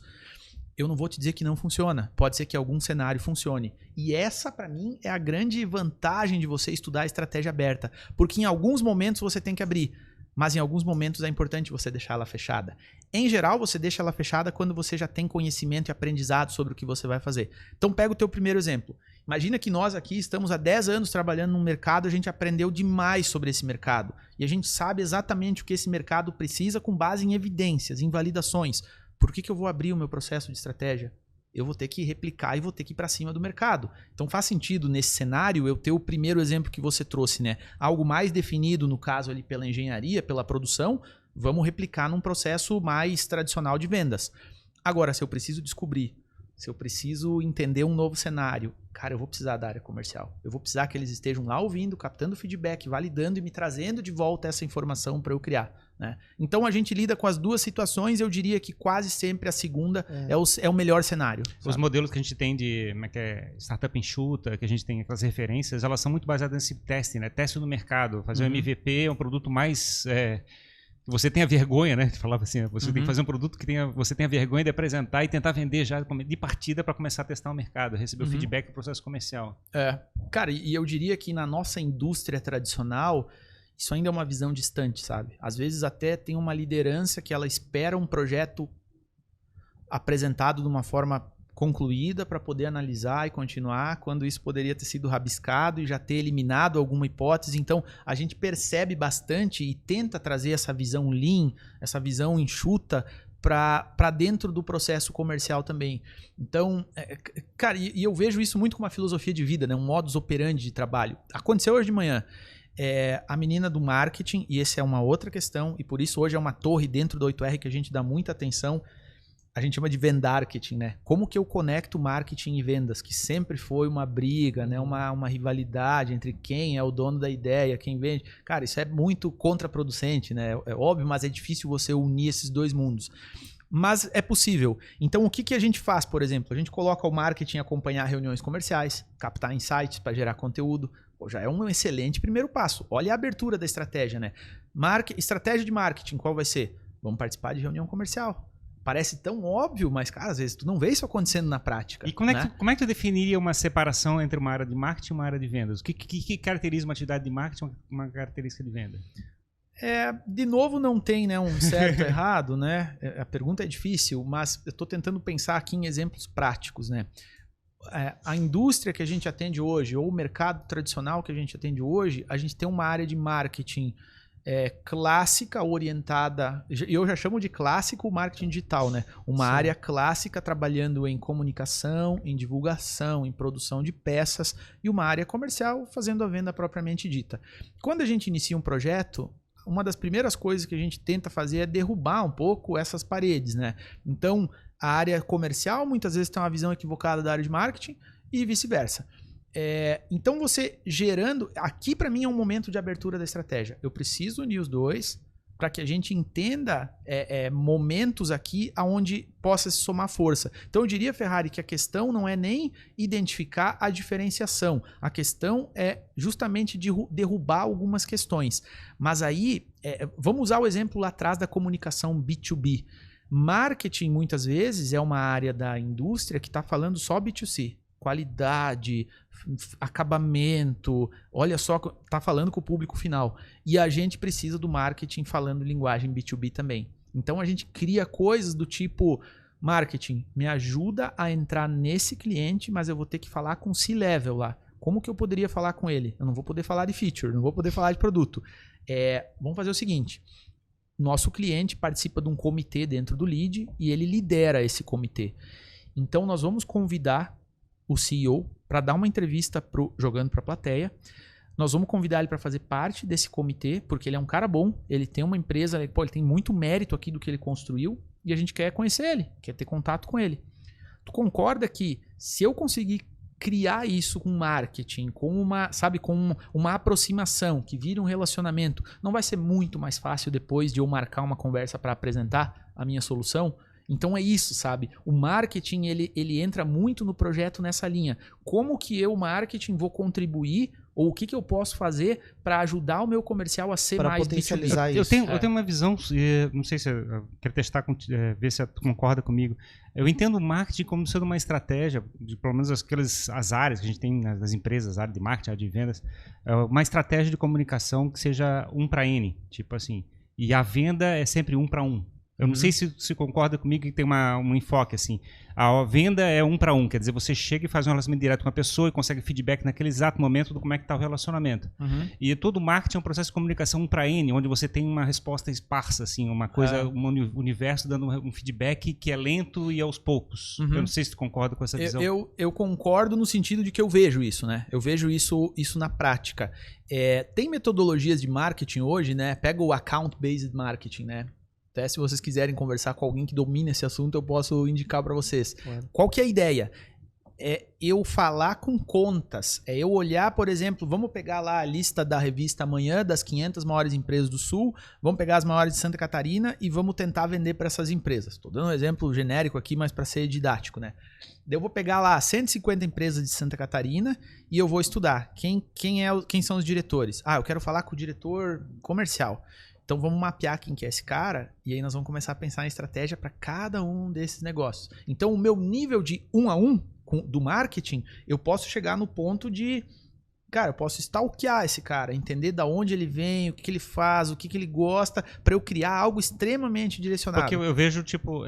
Eu não vou te dizer que não funciona. Pode ser que algum cenário funcione. E essa, para mim, é a grande vantagem de você estudar a estratégia aberta. Porque em alguns momentos você tem que abrir, mas em alguns momentos é importante você deixar ela fechada. Em geral, você deixa ela fechada quando você já tem conhecimento e aprendizado sobre o que você vai fazer. Então, pega o teu primeiro exemplo. Imagina que nós aqui estamos há 10 anos trabalhando num mercado, a gente aprendeu demais sobre esse mercado. E a gente sabe exatamente o que esse mercado precisa com base em evidências, em validações. Por que eu vou abrir o meu processo de estratégia? eu vou ter que replicar e vou ter que ir para cima do mercado. Então faz sentido nesse cenário eu ter o primeiro exemplo que você trouxe, né? Algo mais definido, no caso ali pela engenharia, pela produção, vamos replicar num processo mais tradicional de vendas. Agora, se eu preciso descobrir, se eu preciso entender um novo cenário, cara, eu vou precisar da área comercial. Eu vou precisar que eles estejam lá ouvindo, captando feedback, validando e me trazendo de volta essa informação para eu criar. Né? Então a gente lida com as duas situações, eu diria que quase sempre a segunda é o melhor cenário. Os modelos que a gente tem de startup enxuta, que a gente tem aquelas referências, elas são muito baseadas nesse teste, né? Teste no mercado. Fazer um MVP é um produto mais... você tenha vergonha, né? Falava assim, você tem que fazer um produto que você tenha vergonha de apresentar e tentar vender já de partida para começar a testar o mercado, receber o feedback do processo comercial. Cara, e eu diria que na nossa indústria tradicional, isso ainda é uma visão distante, sabe? Às vezes até tem uma liderança que ela espera um projeto apresentado de uma forma concluída para poder analisar e continuar, quando isso poderia ter sido rabiscado e já ter eliminado alguma hipótese. Então, a gente percebe bastante e tenta trazer essa visão lean, essa visão enxuta para dentro do processo comercial também. Então, cara, e eu vejo isso muito como uma filosofia de vida, né? Um modus operandi de trabalho. Aconteceu hoje de manhã. A menina do marketing, e essa é uma outra questão, e por isso hoje é uma torre dentro do 8R que a gente dá muita atenção, a gente chama de vendarketing, né? Como que eu conecto marketing e vendas, que sempre foi uma briga, né? Uma rivalidade entre quem é o dono da ideia, quem vende. Cara, isso é muito contraproducente, né? É óbvio, mas é difícil você unir esses dois mundos. Mas é possível. Então, o que a gente faz, por exemplo? A gente coloca o marketing a acompanhar reuniões comerciais, captar insights para gerar conteúdo. Já é um excelente primeiro passo. Olha a abertura da estratégia, né? Estratégia de marketing, qual vai ser? Vamos participar de reunião comercial. Parece tão óbvio, mas, cara, às vezes tu não vê isso acontecendo na prática. E como é que tu definiria uma separação entre uma área de marketing e uma área de vendas? O que caracteriza uma atividade de marketing e uma característica de venda? De novo, não tem, né, um certo errado, né? A pergunta é difícil, mas eu estou tentando pensar aqui em exemplos práticos, né? A indústria que a gente atende hoje, ou o mercado tradicional que a gente atende hoje, a gente tem uma área de marketing clássica, orientada, eu já chamo de clássico o marketing digital, né? Uma área clássica trabalhando em comunicação, em divulgação, em produção de peças, e uma área comercial fazendo a venda propriamente dita. Quando a gente inicia um projeto, uma das primeiras coisas que a gente tenta fazer é derrubar um pouco essas paredes, né? Então, a área comercial muitas vezes tem uma visão equivocada da área de marketing e vice-versa. Então você gerando... Aqui para mim é um momento de abertura da estratégia. Eu preciso unir os dois para que a gente entenda momentos aqui onde possa se somar força. Então eu diria, Ferrari, que a questão não é nem identificar a diferenciação. A questão é justamente de derrubar algumas questões. Mas aí, vamos usar o exemplo lá atrás da comunicação B2B. Marketing, muitas vezes, é uma área da indústria que está falando só B2C. Qualidade, acabamento, olha só, está falando com o público final. E a gente precisa do marketing falando linguagem B2B também. Então a gente cria coisas do tipo, marketing, me ajuda a entrar nesse cliente, mas eu vou ter que falar com o C-level lá. Como que eu poderia falar com ele? Eu não vou poder falar de feature, não vou poder falar de produto. Vamos fazer o seguinte, nosso cliente participa de um comitê dentro do lead e ele lidera esse comitê. Então nós vamos convidar o CEO para dar uma entrevista jogando para a plateia. Nós vamos convidar ele para fazer parte desse comitê, porque ele é um cara bom, ele tem uma empresa, ele tem muito mérito aqui do que ele construiu e a gente quer conhecer ele, quer ter contato com ele. Tu concorda que se eu conseguir criar isso com marketing, com uma aproximação que vira um relacionamento, não vai ser muito mais fácil depois de eu marcar uma conversa para apresentar a minha solução? Então é isso, sabe? O marketing, ele entra muito no projeto nessa linha. Como que eu, marketing, vou contribuir ou o que eu posso fazer para ajudar o meu comercial a ser pra mais potencializar B2B? isso. Eu tenho uma visão, não sei se eu quero testar, ver se tu concorda comigo. Eu entendo o marketing como sendo uma estratégia, pelo menos as áreas que a gente tem nas empresas, a área de marketing, a área de vendas, uma estratégia de comunicação que seja 1 para N, tipo assim. E a venda é sempre 1 para 1. Eu não sei se concorda comigo que tem um enfoque assim. A venda é 1 para 1, quer dizer, você chega e faz um relacionamento direto com a pessoa e consegue feedback naquele exato momento do como é que está o relacionamento. E todo marketing é um processo de comunicação 1 para N, onde você tem uma resposta esparsa, assim, uma coisa, um universo dando um feedback que é lento e aos poucos. Eu não sei se tu concorda com essa visão. Eu concordo no sentido de que eu vejo isso, né? Eu vejo isso na prática. Tem metodologias de marketing hoje, né? Pega o account-based marketing, né? Até se vocês quiserem conversar com alguém que domina esse assunto, eu posso indicar para vocês. Qual que é a ideia? É eu falar com contas. É eu olhar, por exemplo, vamos pegar lá a lista da revista Amanhã, das 500 maiores empresas do Sul, vamos pegar as maiores de Santa Catarina e vamos tentar vender para essas empresas. Estou dando um exemplo genérico aqui, mas para ser didático, né? Eu vou pegar lá 150 empresas de Santa Catarina e eu vou estudar quem são os diretores. Eu quero falar com o diretor comercial. Então vamos mapear quem que é esse cara e aí nós vamos começar a pensar em estratégia para cada um desses negócios. Então o meu nível de 1 a 1 do marketing, eu posso chegar no ponto de, cara, eu posso stalkear esse cara, entender da onde ele vem, o que ele faz, o que ele gosta, para eu criar algo extremamente direcionado. Porque eu vejo, tipo,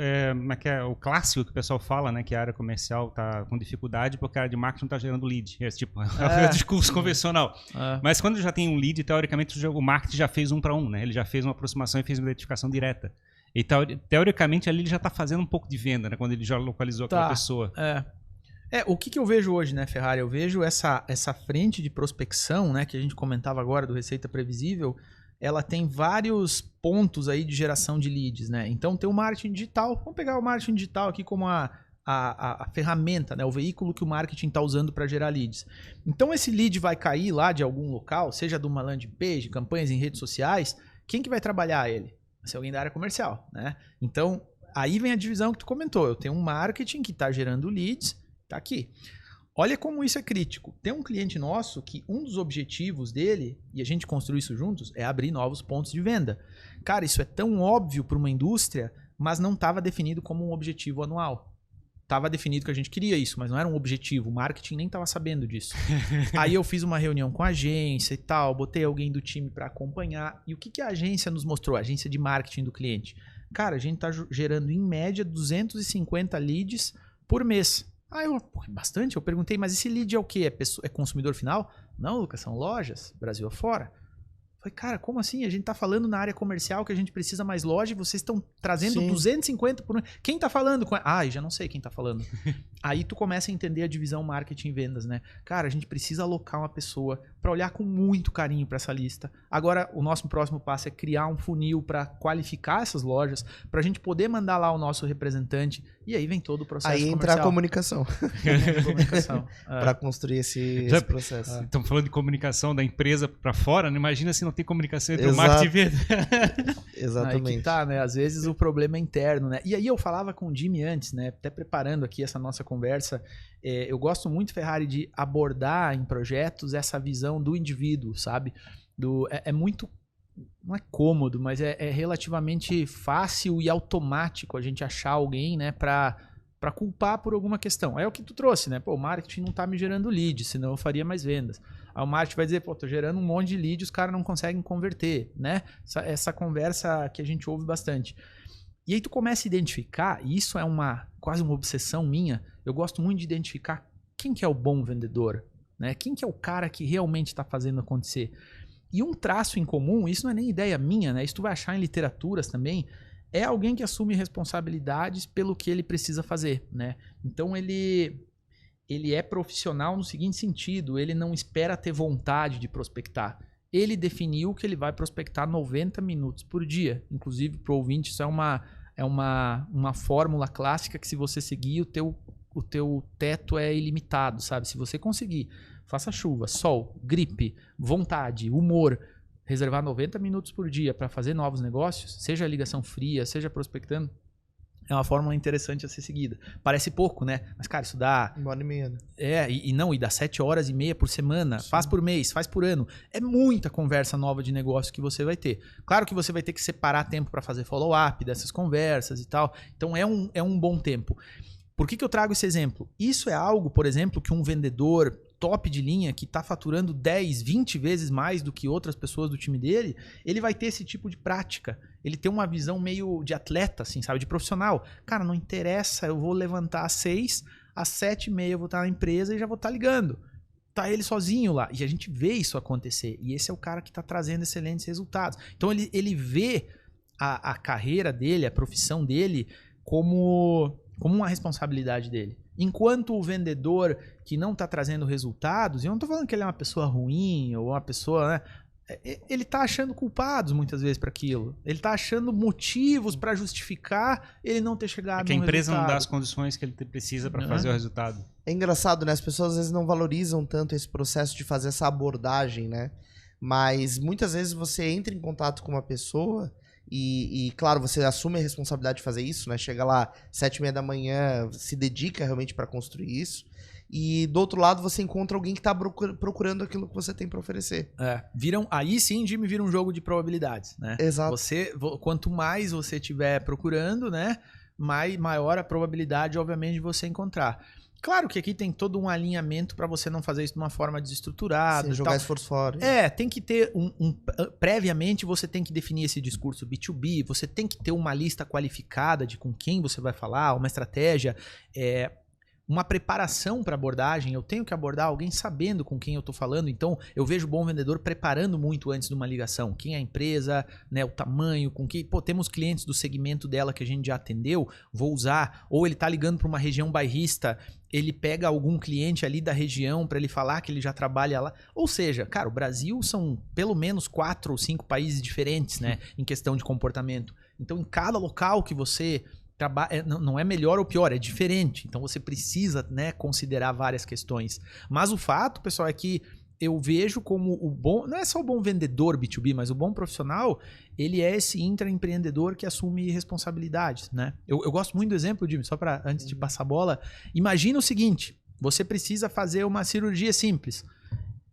o clássico que o pessoal fala, né, que a área comercial tá com dificuldade porque a área de marketing não tá gerando lead. É o discurso convencional. Mas quando já tem um lead, teoricamente, o marketing já fez 1 para 1, né? Ele já fez uma aproximação e fez uma identificação direta. E teoricamente ali ele já tá fazendo um pouco de venda, né? Quando ele já localizou aquela pessoa. O que eu vejo hoje, né, Ferrari? Eu vejo essa frente de prospecção, né, que a gente comentava agora do Receita Previsível, ela tem vários pontos aí de geração de leads, né? Então tem o marketing digital. Vamos pegar o marketing digital aqui como a ferramenta, né, o veículo que o marketing está usando para gerar leads. Então esse lead vai cair lá de algum local, seja de uma landing page, campanhas em redes sociais. Quem que vai trabalhar ele? Vai ser alguém da área comercial, né? Então aí vem a divisão que tu comentou. Eu tenho um marketing que está gerando leads. Tá aqui. Olha como isso é crítico. Tem um cliente nosso que um dos objetivos dele, e a gente construiu isso juntos, é abrir novos pontos de venda. Cara, isso é tão óbvio para uma indústria, mas não estava definido como um objetivo anual. Estava definido que a gente queria isso, mas não era um objetivo. O marketing nem estava sabendo disso. Aí eu fiz uma reunião com a agência e tal, botei alguém do time para acompanhar. E o que a agência nos mostrou? A agência de marketing do cliente. Cara, a gente está gerando em média 250 leads por mês. Bastante. Eu perguntei, mas esse lead é o quê? É consumidor final? Não, Lucas, são lojas, Brasil afora. Falei, cara, como assim? A gente tá falando na área comercial que a gente precisa mais loja e vocês estão trazendo 250 por mês. Quem tá falando? Já não sei quem tá falando. Aí tu começa a entender a divisão marketing e vendas, né? Cara, a gente precisa alocar uma pessoa para olhar com muito carinho para essa lista. Agora, o nosso próximo passo é criar um funil para qualificar essas lojas, para a gente poder mandar lá o nosso representante e aí vem todo o processo comercial. Aí entra a comunicação. Para construir esse processo. Estamos falando de comunicação da empresa para fora, né? Imagina se não tem comunicação entre o marketing e venda. Exatamente. Aí que tá, né? Às vezes o problema é interno, né? E aí eu falava com o Jimmy antes, né? Até preparando aqui essa nossa conversa, eu gosto muito, Ferrari, de abordar em projetos essa visão do indivíduo, sabe? É muito, não é cômodo, mas é relativamente fácil e automático a gente achar alguém, né, para culpar por alguma questão. É o que tu trouxe, né? Pô, o marketing não tá me gerando lead, senão eu faria mais vendas. Aí o marketing vai dizer, pô, tô gerando um monte de lead e os caras não conseguem converter, né? Essa conversa que a gente ouve bastante. E aí tu começa a identificar, e isso é quase uma obsessão minha, eu gosto muito de identificar quem que é o bom vendedor, né? Quem que é o cara que realmente está fazendo acontecer. E um traço em comum, isso não é nem ideia minha, né? Isso tu vai achar em literaturas também, é alguém que assume responsabilidades pelo que ele precisa fazer, né? Então ele é profissional no seguinte sentido, ele não espera ter vontade de prospectar. Ele definiu que ele vai prospectar 90 minutos por dia. Inclusive, para o ouvinte, isso é uma fórmula clássica que se você seguir, o teu teto é ilimitado, sabe? Se você conseguir, faça chuva, sol, gripe, vontade, humor, reservar 90 minutos por dia para fazer novos negócios, seja ligação fria, seja prospectando, é uma fórmula interessante a ser seguida. Parece pouco, né? Mas, cara, isso dá... 1h30, né? E dá 7 horas e meia por semana. Sim. Faz por mês, faz por ano. É muita conversa nova de negócio que você vai ter. Claro que você vai ter que separar tempo para fazer follow-up dessas conversas e tal. Então, é um bom tempo. Por que eu trago esse exemplo? Isso é algo, por exemplo, que um vendedor top de linha, que tá faturando 10, 20 vezes mais do que outras pessoas do time dele, ele vai ter esse tipo de prática. Ele tem uma visão meio de atleta, assim, sabe? De profissional. Cara, não interessa, eu vou levantar às 6, às 7h30 eu vou estar na empresa e já vou estar ligando. Tá ele sozinho lá. E a gente vê isso acontecer. E esse é o cara que tá trazendo excelentes resultados. Então ele vê a carreira dele, a profissão dele, como uma responsabilidade dele. Enquanto o vendedor que não está trazendo resultados, eu não estou falando que ele é uma pessoa ruim ou uma pessoa, né? Ele está achando culpados muitas vezes para aquilo. Ele está achando motivos para justificar ele não ter chegado que a empresa resultado. não dá as condições que ele precisa para fazer o resultado. É engraçado, né? As pessoas às vezes não valorizam tanto esse processo de fazer essa abordagem, né? Mas muitas vezes você entra em contato com uma pessoa e claro, você assume a responsabilidade de fazer isso, né? Chega lá 7h30 da manhã, se dedica realmente para construir isso. E do outro lado você encontra alguém que está procurando aquilo que você tem para oferecer. Aí sim, Jimmy, vira um jogo de probabilidades, né? Exato. Quanto mais você estiver procurando, né? Maior a probabilidade, obviamente, de você encontrar. Claro que aqui tem todo um alinhamento para você não fazer isso de uma forma desestruturada. Sem jogar esforço fora. Tem que ter previamente você tem que definir esse discurso B2B, você tem que ter uma lista qualificada de com quem você vai falar, uma estratégia, uma preparação para abordagem. Eu tenho que abordar alguém sabendo com quem eu estou falando. Então, eu vejo o bom vendedor preparando muito antes de uma ligação. Quem é a empresa, né, o tamanho, com que... Pô, temos clientes do segmento dela que a gente já atendeu, vou usar. Ou ele está ligando para uma região bairrista, ele pega algum cliente ali da região para ele falar que ele já trabalha lá. Ou seja, cara, o Brasil são pelo menos 4 ou 5 países diferentes, né, em questão de comportamento. Então, em cada local que você... não é melhor ou pior, é diferente. Então você precisa, né, considerar várias questões. Mas o fato, pessoal, é que eu vejo como o bom... Não é só o bom vendedor B2B, mas o bom profissional, ele é esse intraempreendedor que assume responsabilidades, né? Eu gosto muito do exemplo, Jimmy, só para antes de passar a bola. Imagina o seguinte, você precisa fazer uma cirurgia simples.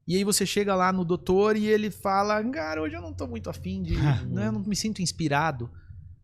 E aí você chega lá no doutor e ele fala, cara, hoje eu não tô muito afim de... né, eu não me sinto inspirado.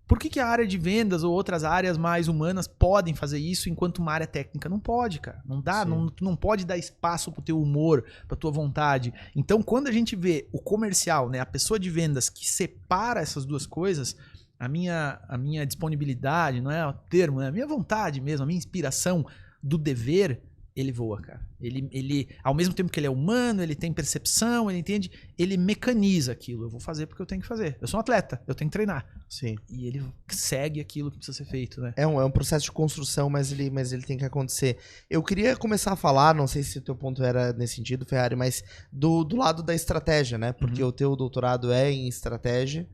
Por que a área de vendas ou outras áreas mais humanas podem fazer isso enquanto uma área técnica? Não pode, cara. Não dá, tu não pode dar espaço pro teu humor, pra tua vontade. Então, quando a gente vê o comercial, né, a pessoa de vendas que separa essas duas coisas, a minha disponibilidade, não é o termo, é a minha vontade mesmo, a minha inspiração do dever, ele voa, cara. Ele, ao mesmo tempo que ele é humano, ele tem percepção, ele entende, ele mecaniza aquilo. Eu vou fazer porque eu tenho que fazer. Eu sou um atleta, eu tenho que treinar. Sim. E ele segue aquilo que precisa ser feito, né? É um processo de construção, mas ele tem que acontecer. Eu queria começar a falar, não sei se o teu ponto era nesse sentido, Ferrari, mas do lado da estratégia, né? Porque o teu doutorado é em estratégia.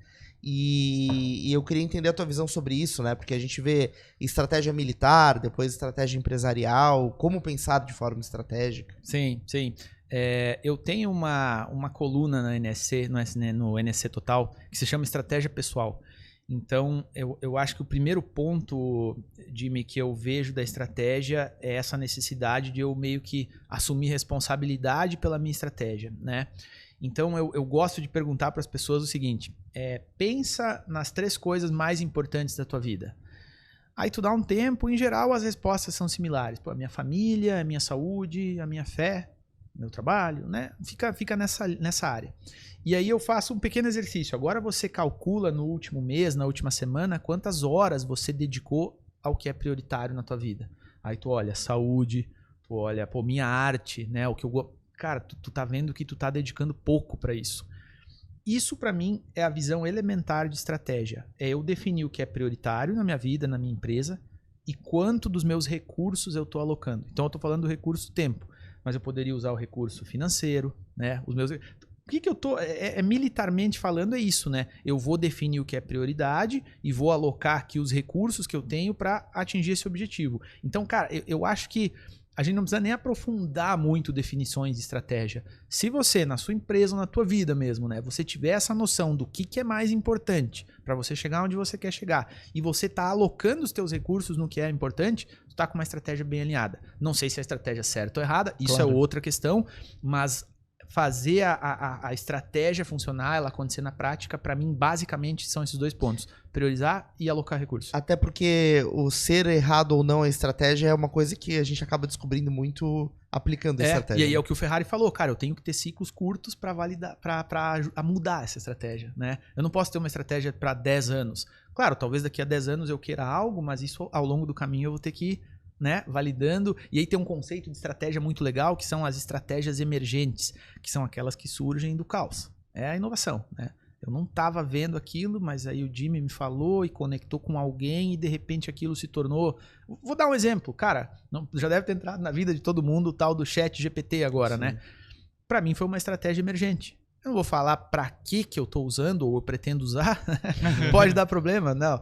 E eu queria entender a tua visão sobre isso, né? Porque a gente vê estratégia militar, depois estratégia empresarial, como pensar de forma estratégica. Sim. Eu tenho uma coluna na NSC, no NSC Total, que se chama Estratégia Pessoal. Então, eu acho que o primeiro ponto, Jimmy, que eu vejo da estratégia é essa necessidade de eu meio que assumir responsabilidade pela minha estratégia, né? Então, eu gosto de perguntar para as pessoas o seguinte, pensa nas 3 coisas mais importantes da tua vida. Aí tu dá um tempo, em geral as respostas são similares. Pô, a minha família, a minha saúde, a minha fé, meu trabalho, né? Fica nessa área. E aí eu faço um pequeno exercício. Agora você calcula no último mês, na última semana, quantas horas você dedicou ao que é prioritário na tua vida. Aí tu olha saúde, tu olha, pô, minha arte, né? O que eu gosto. Cara, tu tá vendo que tu tá dedicando pouco para isso. Isso para mim é a visão elementar de estratégia. É eu definir o que é prioritário na minha vida, na minha empresa e quanto dos meus recursos eu tô alocando. Então eu tô falando do recurso tempo, mas eu poderia usar o recurso financeiro, né? O que eu tô... militarmente falando é isso, né? Eu vou definir o que é prioridade e vou alocar aqui os recursos que eu tenho para atingir esse objetivo. Então, cara, eu acho que a gente não precisa nem aprofundar muito definições de estratégia. Se você, na sua empresa ou na tua vida mesmo, né, você tiver essa noção do que é mais importante para você chegar onde você quer chegar e você tá alocando os teus recursos no que é importante, tu tá com uma estratégia bem alinhada. Não sei se a estratégia é certa ou errada, isso claro. É outra questão, mas fazer a estratégia funcionar, ela acontecer na prática, para mim, basicamente, são esses 2 pontos. Priorizar e alocar recursos. Até porque o ser errado ou não a estratégia é uma coisa que a gente acaba descobrindo muito aplicando a estratégia. E aí é o que o Ferrari falou, cara, eu tenho que ter ciclos curtos para validar, para mudar essa estratégia, né? Eu não posso ter uma estratégia para 10 anos. Claro, talvez daqui a 10 anos eu queira algo, mas isso ao longo do caminho eu vou ter que ir, né, validando. E aí tem um conceito de estratégia muito legal, que são as estratégias emergentes, que são aquelas que surgem do caos. É a inovação, né? Eu não estava vendo aquilo, mas aí o Jimmy me falou e conectou com alguém e de repente aquilo se tornou... Vou dar um exemplo, cara, já deve ter entrado na vida de todo mundo o tal do ChatGPT agora, Sim. né? Para mim foi uma estratégia emergente. Eu não vou falar para que eu estou usando ou eu pretendo usar, pode dar problema, não.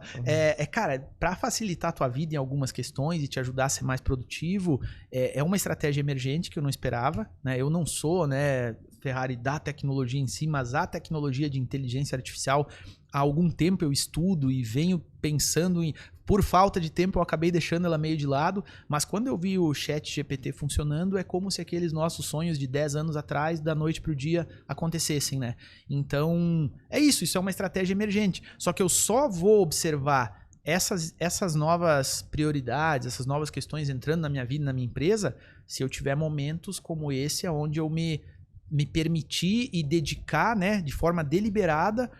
Cara, para facilitar a tua vida em algumas questões e te ajudar a ser mais produtivo, é uma estratégia emergente que eu não esperava, né? Eu não sou, né, Ferrari da tecnologia em si, mas a tecnologia de inteligência artificial, há algum tempo eu estudo e venho pensando em... Por falta de tempo eu acabei deixando ela meio de lado, mas quando eu vi o ChatGPT funcionando, é como se aqueles nossos sonhos de 10 anos atrás, da noite pro dia, acontecessem, né? Então, isso é uma estratégia emergente. Só que eu só vou observar essas novas prioridades, essas novas questões entrando na minha vida, na minha empresa, se eu tiver momentos como esse, onde eu me permitir e dedicar, né, de forma deliberada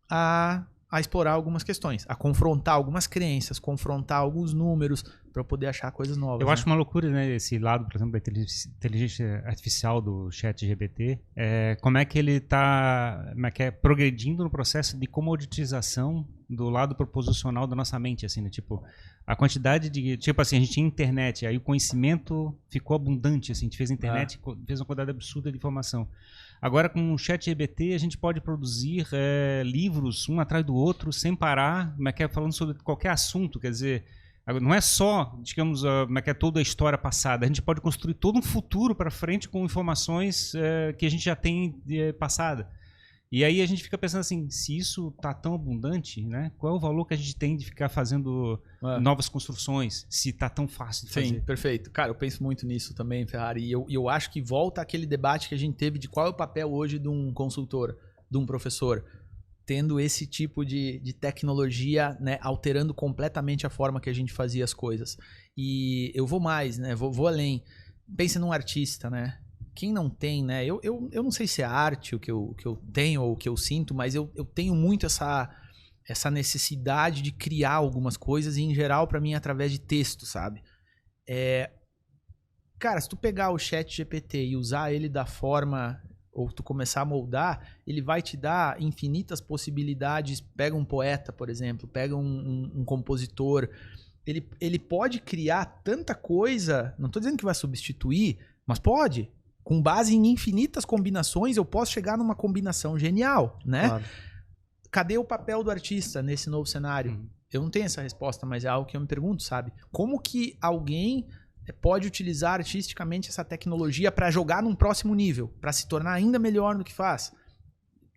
a explorar algumas questões, a confrontar algumas crenças, confrontar alguns números para eu poder achar coisas novas. Eu acho uma loucura, né, esse lado, por exemplo, da inteligência artificial do ChatGPT, como é que ele está progredindo no processo de comoditização do lado proposicional da nossa mente, assim, né? Tipo, a quantidade de... Tipo assim, a gente tinha internet, aí o conhecimento ficou abundante, assim, a gente fez a internet, fez uma quantidade absurda de informação. Agora, com o ChatGPT, a gente pode produzir livros um atrás do outro, sem parar, falando sobre qualquer assunto, quer dizer... Não é só, digamos, toda a história passada. A gente pode construir todo um futuro para frente com informações que a gente já tem passada. E aí a gente fica pensando assim, se isso está tão abundante, né? Qual é o valor que a gente tem de ficar fazendo novas construções, se está tão fácil de fazer? Sim, perfeito. Cara, eu penso muito nisso também, Ferrari. E eu acho que volta aquele debate que a gente teve de qual é o papel hoje de um consultor, de um professor, tendo esse tipo de tecnologia, né, alterando completamente a forma que a gente fazia as coisas. E eu vou mais, né, vou além. Pense num artista, né? Quem não tem, né? Eu não sei se é arte o que eu tenho ou o que eu sinto, mas eu tenho muito essa necessidade de criar algumas coisas e, em geral, para mim, através de texto, sabe? Cara, se tu pegar o ChatGPT e usar ele da forma... ou tu começar a moldar, ele vai te dar infinitas possibilidades. Pega um poeta, por exemplo, pega um compositor. Ele pode criar tanta coisa, não estou dizendo que vai substituir, mas pode. Com base em infinitas combinações, eu posso chegar numa combinação genial, né? Claro. Cadê o papel do artista nesse novo cenário? Eu não tenho essa resposta, mas é algo que eu me pergunto, sabe? Como que alguém... pode utilizar artisticamente essa tecnologia para jogar num próximo nível, para se tornar ainda melhor no que faz.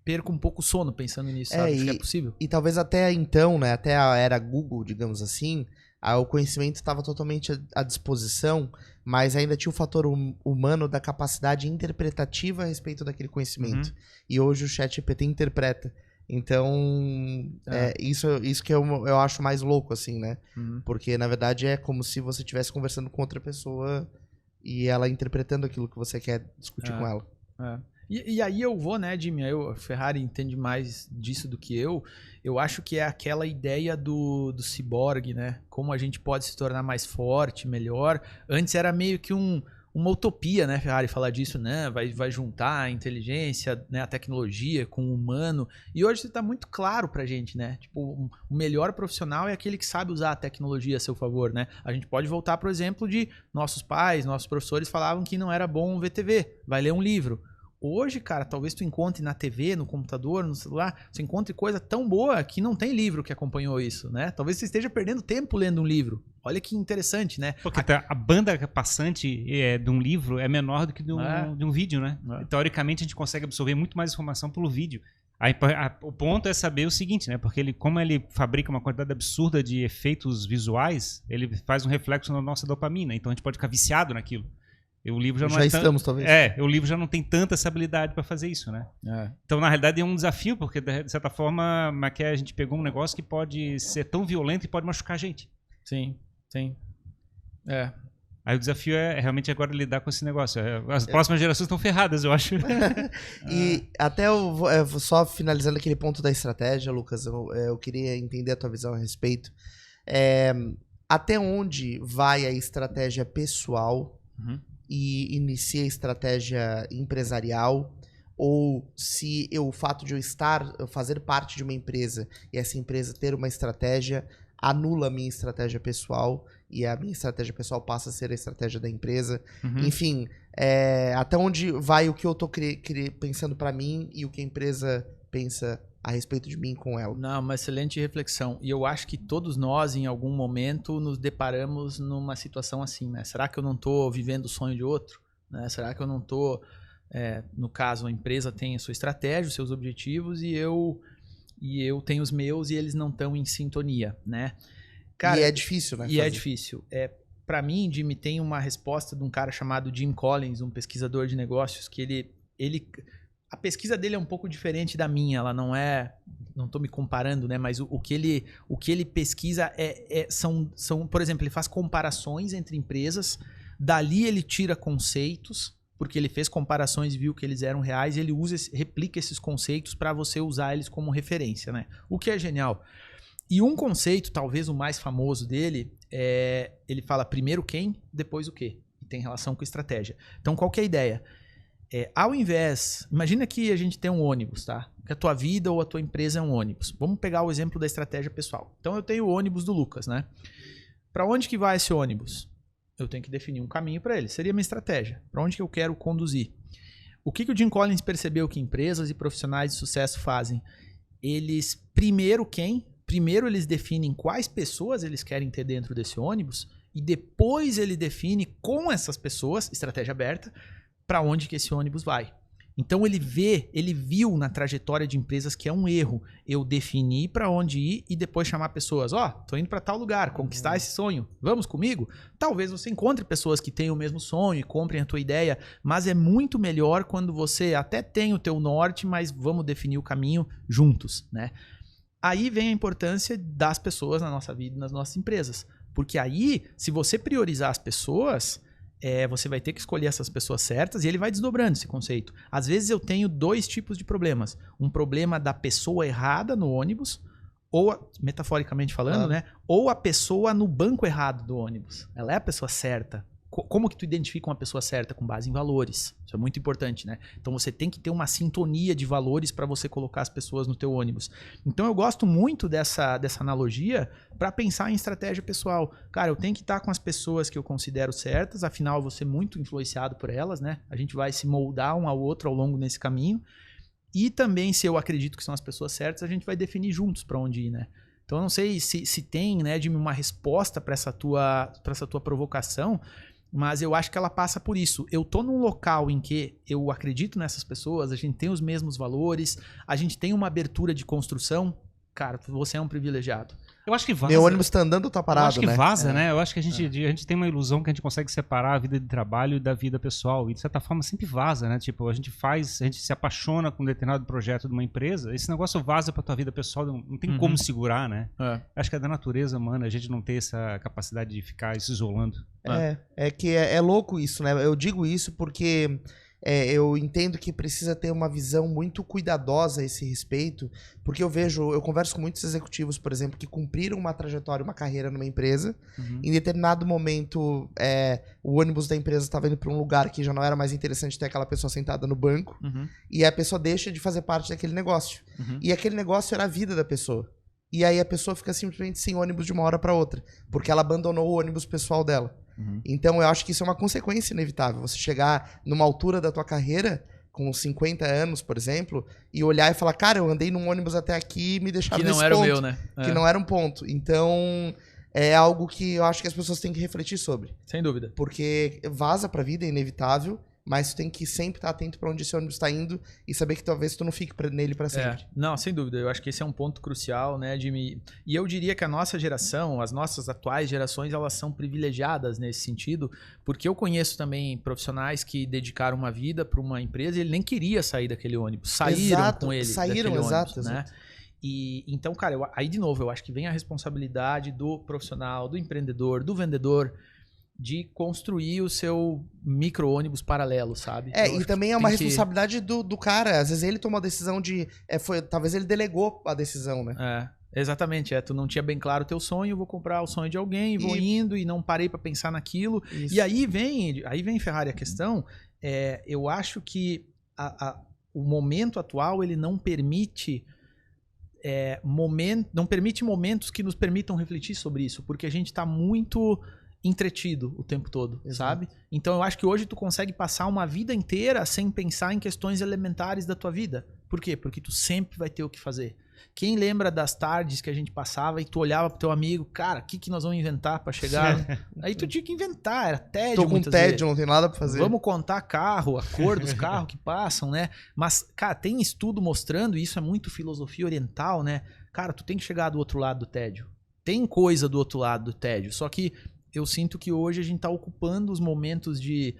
Perco um pouco o sono pensando nisso, sabe? Acho que é possível. E talvez até então, né, até a era Google, digamos assim, o conhecimento estava totalmente à disposição, mas ainda tinha o fator humano da capacidade interpretativa a respeito daquele conhecimento. E hoje o ChatGPT interpreta. Então, isso que eu acho mais louco, assim, né? Porque, na verdade, é como se você estivesse conversando com outra pessoa e ela interpretando aquilo que você quer discutir com ela. E aí eu vou, né, Jimmy? A Ferrari entende mais disso do que eu. Eu acho que é aquela ideia do ciborgue, né? Como a gente pode se tornar mais forte, melhor. Antes era meio que uma utopia, né, Ferrari, falar disso, né? Vai juntar a inteligência, né, a tecnologia com o humano. E hoje está muito claro pra gente, né? Tipo, o melhor profissional é aquele que sabe usar a tecnologia a seu favor, né? A gente pode voltar pro exemplo de nossos pais, nossos professores falavam que não era bom ver TV, vai ler um livro. Hoje, cara, talvez tu encontre na TV, no computador, no celular, você encontre coisa tão boa que não tem livro que acompanhou isso, né? Talvez você esteja perdendo tempo lendo um livro. Olha que interessante, né? Porque a banda passante de um livro é menor do que de um vídeo, né? Teoricamente, a gente consegue absorver muito mais informação pelo vídeo. Aí, o ponto é saber o seguinte, né? Porque como ele fabrica uma quantidade absurda de efeitos visuais, ele faz um reflexo na nossa dopamina. Então, a gente pode ficar viciado naquilo. O livro já não já estamos, talvez. O livro já não tem tanta essa habilidade para fazer isso, né? Então, na realidade, é um desafio, porque, de certa forma, a gente pegou um negócio que pode ser tão violento e pode machucar a gente. Sim. Aí o desafio é realmente agora lidar com esse negócio. As próximas gerações estão ferradas, eu acho. E até só finalizando aquele ponto da estratégia, Lucas, eu queria entender a tua visão a respeito. Até onde vai a estratégia pessoal e inicia a estratégia empresarial? Ou se o fato de eu fazer parte de uma empresa e essa empresa ter uma estratégia anula a minha estratégia pessoal e a minha estratégia pessoal passa a ser a estratégia da empresa. Enfim, até onde vai o que eu tô pensando para mim e o que a empresa pensa a respeito de mim com ela? Não, uma excelente reflexão. E eu acho que todos nós, em algum momento, nos deparamos numa situação assim, né? Será que eu não tô vivendo o sonho de outro? Né? Será que eu não tô... no caso, a empresa tem a sua estratégia, os seus objetivos e eu tenho os meus e eles não estão em sintonia, né? Cara, e é difícil, né? É difícil. Para mim, Jimmy, tem uma resposta de um cara chamado Jim Collins, um pesquisador de negócios, que a pesquisa dele é um pouco diferente da minha, ela não é... Não estou me comparando, né? Mas o que ele pesquisa são, por exemplo, ele faz comparações entre empresas, dali ele tira conceitos, porque ele fez comparações e viu que eles eram reais, e ele replica esses conceitos para você usar eles como referência, né? O que é genial. E um conceito, talvez o mais famoso dele, ele fala primeiro quem, depois o quê. E tem relação com estratégia. Então, qual que é a ideia? Ao invés... Imagina que a gente tem um ônibus, tá? Que a tua vida ou a tua empresa é um ônibus. Vamos pegar o exemplo da estratégia pessoal. Então, eu tenho o ônibus do Lucas, né? Para onde que vai esse ônibus? Eu tenho que definir um caminho para ele. Seria minha estratégia. Para onde que eu quero conduzir? O que o Jim Collins percebeu que empresas e profissionais de sucesso fazem? Eles, primeiro eles definem quais pessoas eles querem ter dentro desse ônibus e depois ele define com essas pessoas, estratégia aberta, para onde que esse ônibus vai. Então ele viu na trajetória de empresas que é um erro eu definir para onde ir e depois chamar pessoas, tô indo para tal lugar, conquistar esse sonho, vamos comigo? Talvez você encontre pessoas que tenham o mesmo sonho e comprem a tua ideia, mas é muito melhor quando você até tem o teu norte, mas vamos definir o caminho juntos, né? Aí vem a importância das pessoas na nossa vida e nas nossas empresas, porque aí, se você priorizar as pessoas... você vai ter que escolher essas pessoas certas e ele vai desdobrando esse conceito. Às vezes eu tenho dois tipos de problemas. Um problema da pessoa errada no ônibus, ou, metaforicamente falando, né? Ou a pessoa no banco errado do ônibus. Ela é a pessoa certa. Como que tu identifica uma pessoa certa? Com base em valores. Isso é muito importante, né? Então você tem que ter uma sintonia de valores para você colocar as pessoas no teu ônibus. Então eu gosto muito dessa analogia para pensar em estratégia pessoal. Cara, eu tenho que estar com as pessoas que eu considero certas, afinal eu vou ser muito influenciado por elas, né? A gente vai se moldar um ao outro ao longo desse caminho. E também, se eu acredito que são as pessoas certas, a gente vai definir juntos para onde ir, né? Então eu não sei se tem, né, Jimmy, uma resposta para essa tua provocação, mas eu acho que ela passa por isso. Eu tô num local em que eu acredito nessas pessoas, a gente tem os mesmos valores, a gente tem uma abertura de construção. Cara, você é um privilegiado. Eu acho que vaza. Meu ônibus tá andando, tá parado, né? Eu acho que vaza, né? Eu acho que a gente tem uma ilusão que a gente consegue separar a vida de trabalho da vida pessoal. E, de certa forma, sempre vaza, né? Tipo, a gente se apaixona com um determinado projeto de uma empresa, esse negócio vaza pra tua vida pessoal, não tem como segurar, né? Acho que é da natureza humana a gente não ter essa capacidade de ficar se isolando. É que é louco isso, né? Eu digo isso porque... eu entendo que precisa ter uma visão muito cuidadosa a esse respeito, porque eu converso com muitos executivos, por exemplo, que cumpriram uma trajetória, uma carreira numa empresa, em determinado momento o ônibus da empresa estava indo para um lugar que já não era mais interessante ter aquela pessoa sentada no banco, e a pessoa deixa de fazer parte daquele negócio. E aquele negócio era a vida da pessoa. E aí a pessoa fica simplesmente sem ônibus de uma hora para outra, porque ela abandonou o ônibus pessoal dela. Então eu acho que isso é uma consequência inevitável. Você chegar numa altura da tua carreira, com 50 anos, por exemplo, e olhar e falar, cara, eu andei num ônibus até aqui e me deixaram nesse ponto. Que não era o meu, né? Que não era um ponto. Então é algo que eu acho que as pessoas têm que refletir sobre. Sem dúvida. Porque vaza pra vida, é inevitável, mas tu tem que sempre estar atento para onde esse ônibus está indo e saber que talvez tu não fique nele para sempre. Não, sem dúvida. Eu acho que esse é um ponto crucial, né, Jimmy? E eu diria que a nossa geração, as nossas atuais gerações, elas são privilegiadas nesse sentido, porque eu conheço também profissionais que dedicaram uma vida para uma empresa e ele nem queria sair daquele ônibus. Saíram com ele daquele ônibus, né? E então, cara, aí de novo, eu acho que vem a responsabilidade do profissional, do empreendedor, do vendedor, de construir o seu micro-ônibus paralelo, sabe? E também é uma responsabilidade do cara. Às vezes ele tomou a decisão talvez ele delegou a decisão, né? Exatamente. Tu não tinha bem claro o teu sonho, vou comprar o sonho de alguém, vou indo e não parei para pensar naquilo. Isso. E aí vem, Ferrari, a questão. Eu acho que o momento atual, ele não permite... não permite momentos que nos permitam refletir sobre isso, porque a gente está muito entretido o tempo todo, sabe? Então eu acho que hoje tu consegue passar uma vida inteira sem pensar em questões elementares da tua vida. Por quê? Porque tu sempre vai ter o que fazer. Quem lembra das tardes que a gente passava e tu olhava pro teu amigo, cara, o que nós vamos inventar pra chegar? Aí tu tinha que inventar, era tédio. Tô com tédio, não tem nada pra fazer. Vamos contar carro, a cor dos carros que passam, né? Mas, cara, tem estudo mostrando, e isso é muito filosofia oriental, né? Cara, tu tem que chegar do outro lado do tédio. Tem coisa do outro lado do tédio, só que eu sinto que hoje a gente tá ocupando os momentos de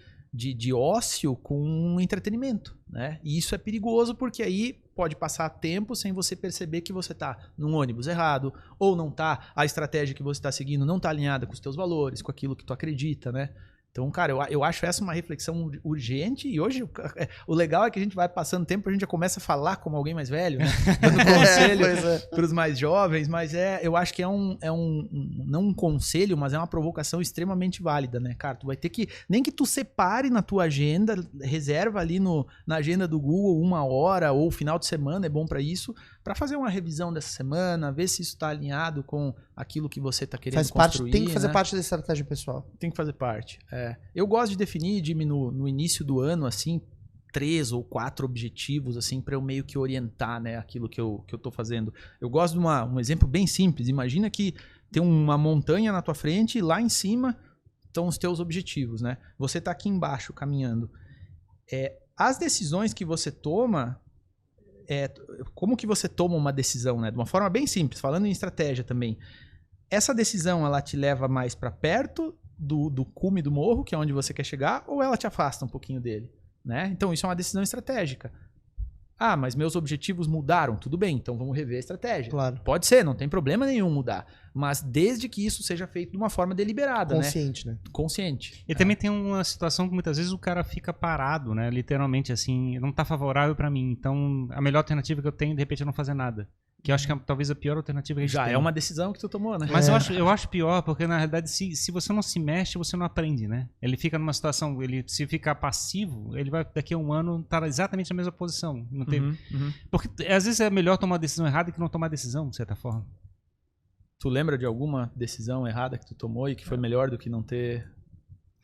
ócio com entretenimento, né? E isso é perigoso porque aí pode passar tempo sem você perceber que você tá num ônibus errado, ou não tá, a estratégia que você tá seguindo não tá alinhada com os teus valores, com aquilo que tu acredita, né? Então, cara, eu acho essa uma reflexão urgente e hoje o legal é que a gente vai passando tempo, a gente já começa a falar como alguém mais velho, né? Dando conselho para os mais jovens, mas eu acho que não um conselho, mas é uma provocação extremamente válida, né? Cara, tu vai ter que, nem que tu separe na tua agenda, reserva ali na agenda do Google 1 hora ou final de semana, é bom para isso, para fazer uma revisão dessa semana, ver se isso está alinhado com aquilo que você está querendo construir. Tem que fazer parte da estratégia pessoal. Tem que fazer parte. Eu gosto de definir, Jimmy, no início do ano, assim, 3 ou 4 objetivos, assim, para eu meio que orientar, né, aquilo que eu tô fazendo. Eu gosto de um exemplo bem simples. Imagina que tem uma montanha na tua frente e lá em cima estão os teus objetivos, né? Você tá aqui embaixo caminhando. As decisões que você toma... como que você toma uma decisão, né? De uma forma bem simples, falando em estratégia também. Essa decisão, ela te leva mais para perto do cume do morro, que é onde você quer chegar, ou ela te afasta um pouquinho dele, né? Então isso é uma decisão estratégica. Ah, mas meus objetivos mudaram. Tudo bem, então vamos rever a estratégia. Claro. Pode ser, não tem problema nenhum mudar. Mas desde que isso seja feito de uma forma deliberada, consciente, né? Consciente. E também tem uma situação que muitas vezes o cara fica parado, né? Literalmente, assim, não tá favorável pra mim. Então, a melhor alternativa que eu tenho, de repente, é não fazer nada. Que eu acho que é talvez a pior alternativa que a gente Já tem. é uma decisão que tu tomou, né? Mas eu acho pior, porque na realidade, se você não se mexe, você não aprende, né? Ele fica numa situação, se ficar passivo, ele vai daqui a um ano estar exatamente na mesma posição. Não tem... Porque às vezes é melhor tomar a decisão errada que não tomar a decisão, de certa forma. Tu lembra de alguma decisão errada que tu tomou e que foi melhor do que não ter...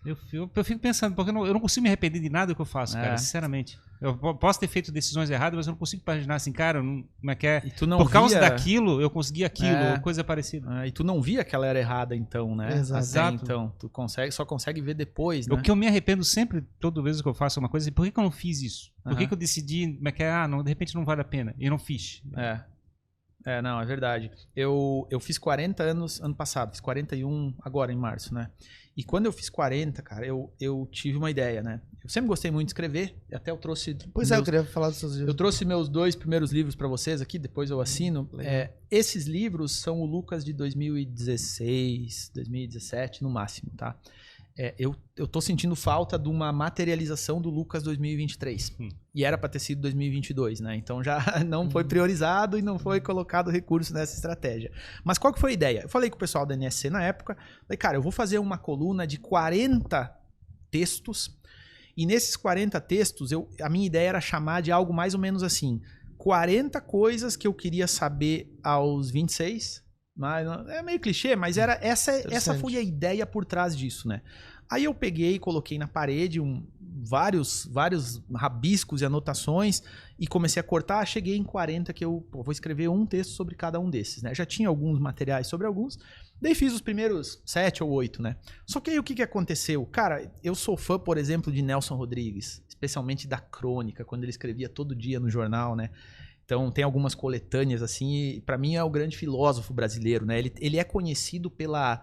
Eu fico pensando, porque eu não consigo me arrepender de nada que eu faço, cara, sinceramente. Eu posso ter feito decisões erradas, mas eu não consigo imaginar assim, cara, como é que é? Por causa daquilo, eu consegui aquilo, ou coisa parecida. E tu não via que ela era errada então, né? Exato. Então, tu só consegue ver depois, né? O que eu me arrependo sempre, toda vez que eu faço uma coisa, é por que eu não fiz isso? Por que eu decidi, como é que é? De repente não vale a pena, e não fiz. Não, é verdade. Eu fiz 40 anos ano passado, fiz 41 agora em março, né? E quando eu fiz 40, cara, eu tive uma ideia, né? Eu sempre gostei muito de escrever, até eu trouxe... eu queria falar dos seus livros. Eu trouxe meus 2 primeiros livros para vocês aqui, depois eu assino. Esses livros são o Lucas de 2016, 2017 no máximo, tá? Eu tô sentindo falta de uma materialização do Lucas 2023. E era para ter sido 2022, né? Então já não foi priorizado e não foi colocado recurso nessa estratégia. Mas qual que foi a ideia? Eu falei com o pessoal da NSC na época, falei, cara, eu vou fazer uma coluna de 40 textos e nesses 40 textos a minha ideia era chamar de algo mais ou menos assim, 40 coisas que eu queria saber aos 26 Mas é meio clichê, mas essa foi a ideia por trás disso, né? Aí eu peguei e coloquei na parede vários rabiscos e anotações e comecei a cortar. Cheguei em 40 que eu vou escrever um texto sobre cada um desses, né? Já tinha alguns materiais sobre alguns. Daí fiz os primeiros 7 ou 8, né? Só que aí o que aconteceu? Cara, eu sou fã, por exemplo, de Nelson Rodrigues, especialmente da Crônica, quando ele escrevia todo dia no jornal, né? Então tem algumas coletâneas assim, e para mim é o grande filósofo brasileiro, né? Ele é conhecido pela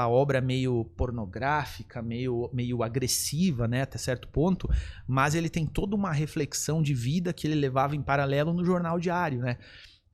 obra meio pornográfica, meio agressiva, né, até certo ponto, mas ele tem toda uma reflexão de vida que ele levava em paralelo no jornal diário, né?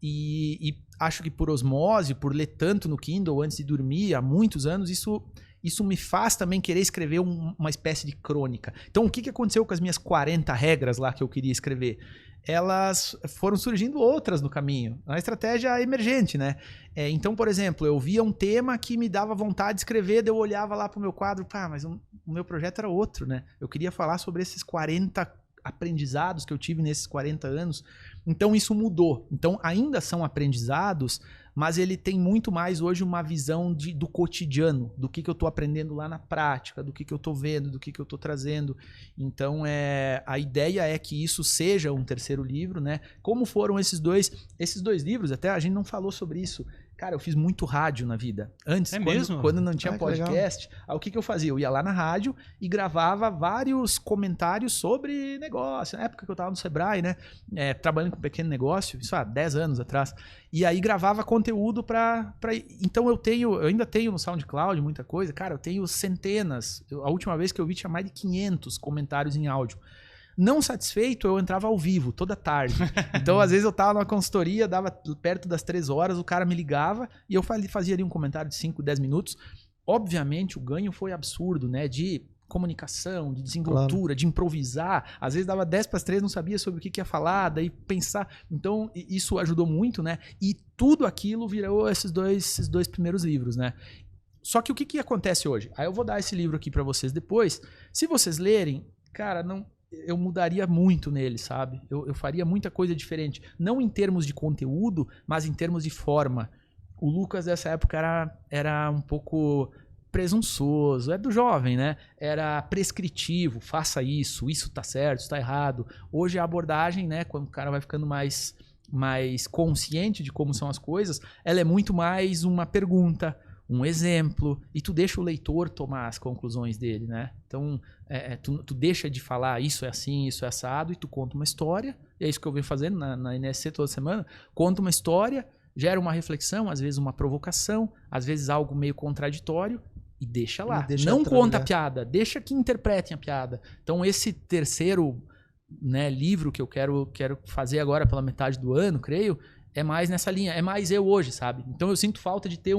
E acho que por osmose, por ler tanto no Kindle antes de dormir, há muitos anos, isso me faz também querer escrever uma espécie de crônica. Então, o que aconteceu com as minhas 40 regras lá que eu queria escrever? Elas foram surgindo outras no caminho. Uma estratégia emergente, né? Então, por exemplo, eu via um tema que me dava vontade de escrever, daí eu olhava lá pro meu quadro, mas o meu projeto era outro, né? Eu queria falar sobre esses 40 aprendizados que eu tive nesses 40 anos. Então, isso mudou. Então, ainda são aprendizados, mas ele tem muito mais hoje uma visão do cotidiano, do que eu estou aprendendo lá na prática, do que eu estou vendo, do que eu estou trazendo. Então, a ideia é que isso seja um terceiro livro, né? Como foram esses dois livros, até a gente não falou sobre isso. Cara, eu fiz muito rádio na vida. Antes, quando não tinha podcast, o que eu fazia? Eu ia lá na rádio e gravava vários comentários sobre negócio. Na época que eu estava no Sebrae, né? Trabalhando com pequeno negócio, isso há 10 anos atrás. E aí gravava conteúdo para... Então eu ainda tenho no SoundCloud muita coisa. Cara, eu tenho centenas. A última vez que eu vi tinha mais de 500 comentários em áudio. Não satisfeito, eu entrava ao vivo, toda tarde. Então, às vezes, eu tava numa consultoria, dava perto das 3 horas, o cara me ligava e eu fazia ali um comentário de 5, 10 minutos. Obviamente, o ganho foi absurdo, né? De comunicação, de desenvoltura, de improvisar. Às vezes, dava 10 para as 3, não sabia sobre o que ia falar, daí pensar. Então, isso ajudou muito, né? E tudo aquilo virou esses dois primeiros livros, né? Só que o que acontece hoje? Aí eu vou dar esse livro aqui para vocês depois. Se vocês lerem, cara, eu mudaria muito nele, sabe? Eu faria muita coisa diferente. Não em termos de conteúdo, mas em termos de forma. O Lucas, dessa época, era um pouco presunçoso. É do jovem, né? Era prescritivo. Faça isso tá certo, isso tá errado. Hoje a abordagem, né? Quando o cara vai ficando mais consciente de como são as coisas, ela é muito mais uma pergunta, um exemplo, e tu deixa o leitor tomar as conclusões dele, né? Então, tu deixa de falar isso é assim, isso é assado, e tu conta uma história, e é isso que eu venho fazendo na NSC toda semana, conta uma história, gera uma reflexão, às vezes uma provocação, às vezes algo meio contraditório, e deixa lá. Não conta a piada, deixa que interpretem a piada. Então, esse terceiro, né, livro que eu quero fazer agora pela metade do ano, creio, é mais nessa linha, é mais eu hoje, sabe? Então eu sinto falta de ter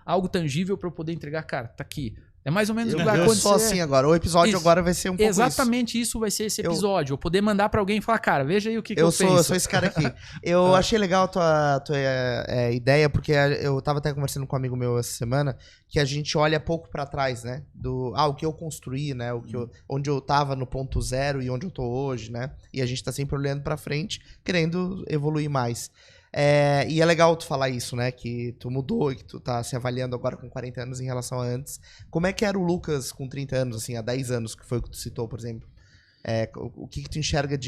algo tangível para eu poder entregar, cara, tá aqui. É mais ou menos o que vai acontecer. Eu sou assim agora, o episódio agora vai ser um pouco exatamente isso vai ser esse episódio. Eu poder mandar para alguém e falar, cara, veja aí o que eu penso. Eu sou esse cara aqui. Eu achei legal a tua ideia, porque eu tava até conversando com um amigo meu essa semana, que a gente olha pouco para trás, né? O que eu construí, né? Onde eu tava no ponto zero e onde eu tô hoje, né? E a gente tá sempre olhando para frente, querendo evoluir mais. E é legal tu falar isso, né? Que tu mudou e que tu tá se avaliando agora com 40 anos em relação a antes. Como é que era o Lucas com 30 anos, assim, há 10 anos, que foi o que tu citou, por exemplo? O que tu enxerga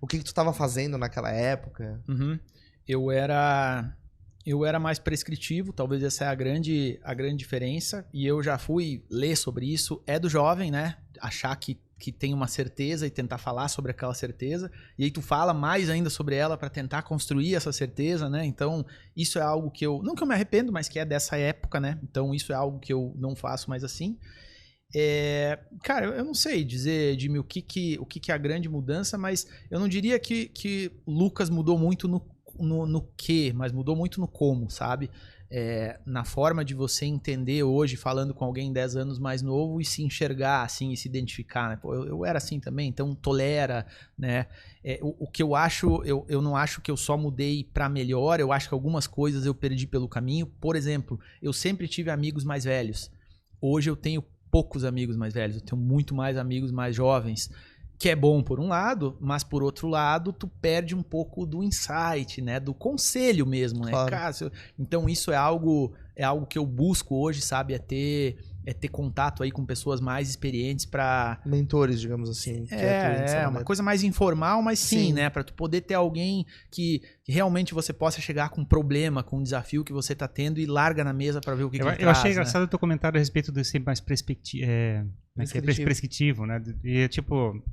o que tu tava fazendo naquela época? Uhum. Eu era mais prescritivo, talvez essa é a grande diferença. E eu já fui ler sobre isso. É do jovem, né? Achar que tem uma certeza e tentar falar sobre aquela certeza, e aí tu fala mais ainda sobre ela para tentar construir essa certeza, né? Então, isso é algo que não que eu me arrependo, mas que é dessa época, né? Então, isso é algo que eu não faço mais assim. Cara, eu não sei dizer, Jimmy, o que é a grande mudança, mas eu não diria que Lucas mudou muito no que, mas mudou muito no como, sabe? Na forma de você entender hoje, falando com alguém 10 anos mais novo e se enxergar assim e se identificar, né? Pô, eu era assim também, então tolera, né? O que eu acho, eu não acho que eu só mudei para melhor, eu acho que algumas coisas eu perdi pelo caminho. Por exemplo, eu sempre tive amigos mais velhos. Hoje eu tenho poucos amigos mais velhos, eu tenho muito mais amigos mais jovens. Que é bom por um lado, mas por outro lado, tu perde um pouco do insight, né? Do conselho mesmo, né? Claro. Cara, então isso é algo que eu busco hoje, sabe? É ter contato aí com pessoas mais experientes para Mentores, digamos assim. que atuam uma coisa mais informal, mas sim, né? Para tu poder ter alguém que realmente você possa chegar com um problema, com um desafio que você tá tendo e larga na mesa para ver o que ele traz. Eu achei engraçado o teu comentário a respeito de ser mais prescritivo, né? E tipo,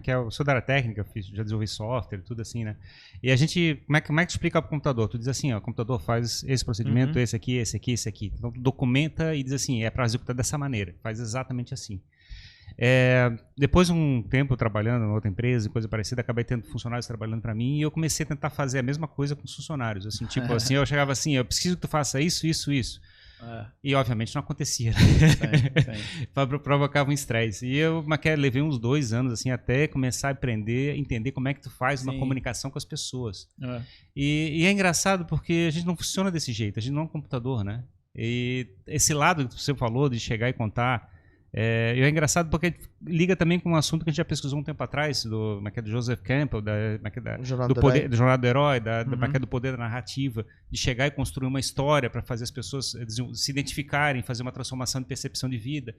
eu sou da área técnica, já desenvolvi software, tudo assim, né? E a gente, como é que tu explica pro computador? Tu diz assim, ó, o computador faz esse procedimento, esse aqui, esse aqui, esse aqui. Então tu documenta e diz assim, é para executar dessa maneira, faz exatamente assim. Depois de um tempo trabalhando em outra empresa, coisa parecida, acabei tendo funcionários trabalhando para mim e eu comecei a tentar fazer a mesma coisa com os funcionários, assim, tipo assim, eu chegava assim, eu preciso que tu faça isso, isso, isso. E obviamente não acontecia. Provocava um estresse. E eu levei uns 2 anos assim até começar a aprender, entender como é que tu faz uma comunicação com as pessoas. E é engraçado porque a gente não funciona desse jeito, a gente não é um computador, né? E esse lado que você falou de chegar e contar, é engraçado porque liga também com um assunto que a gente já pesquisou um tempo atrás, do Joseph Campbell, do Jornada do Herói, do poder da narrativa, de chegar e construir uma história para fazer as pessoas se identificarem, fazer uma transformação de percepção de vida.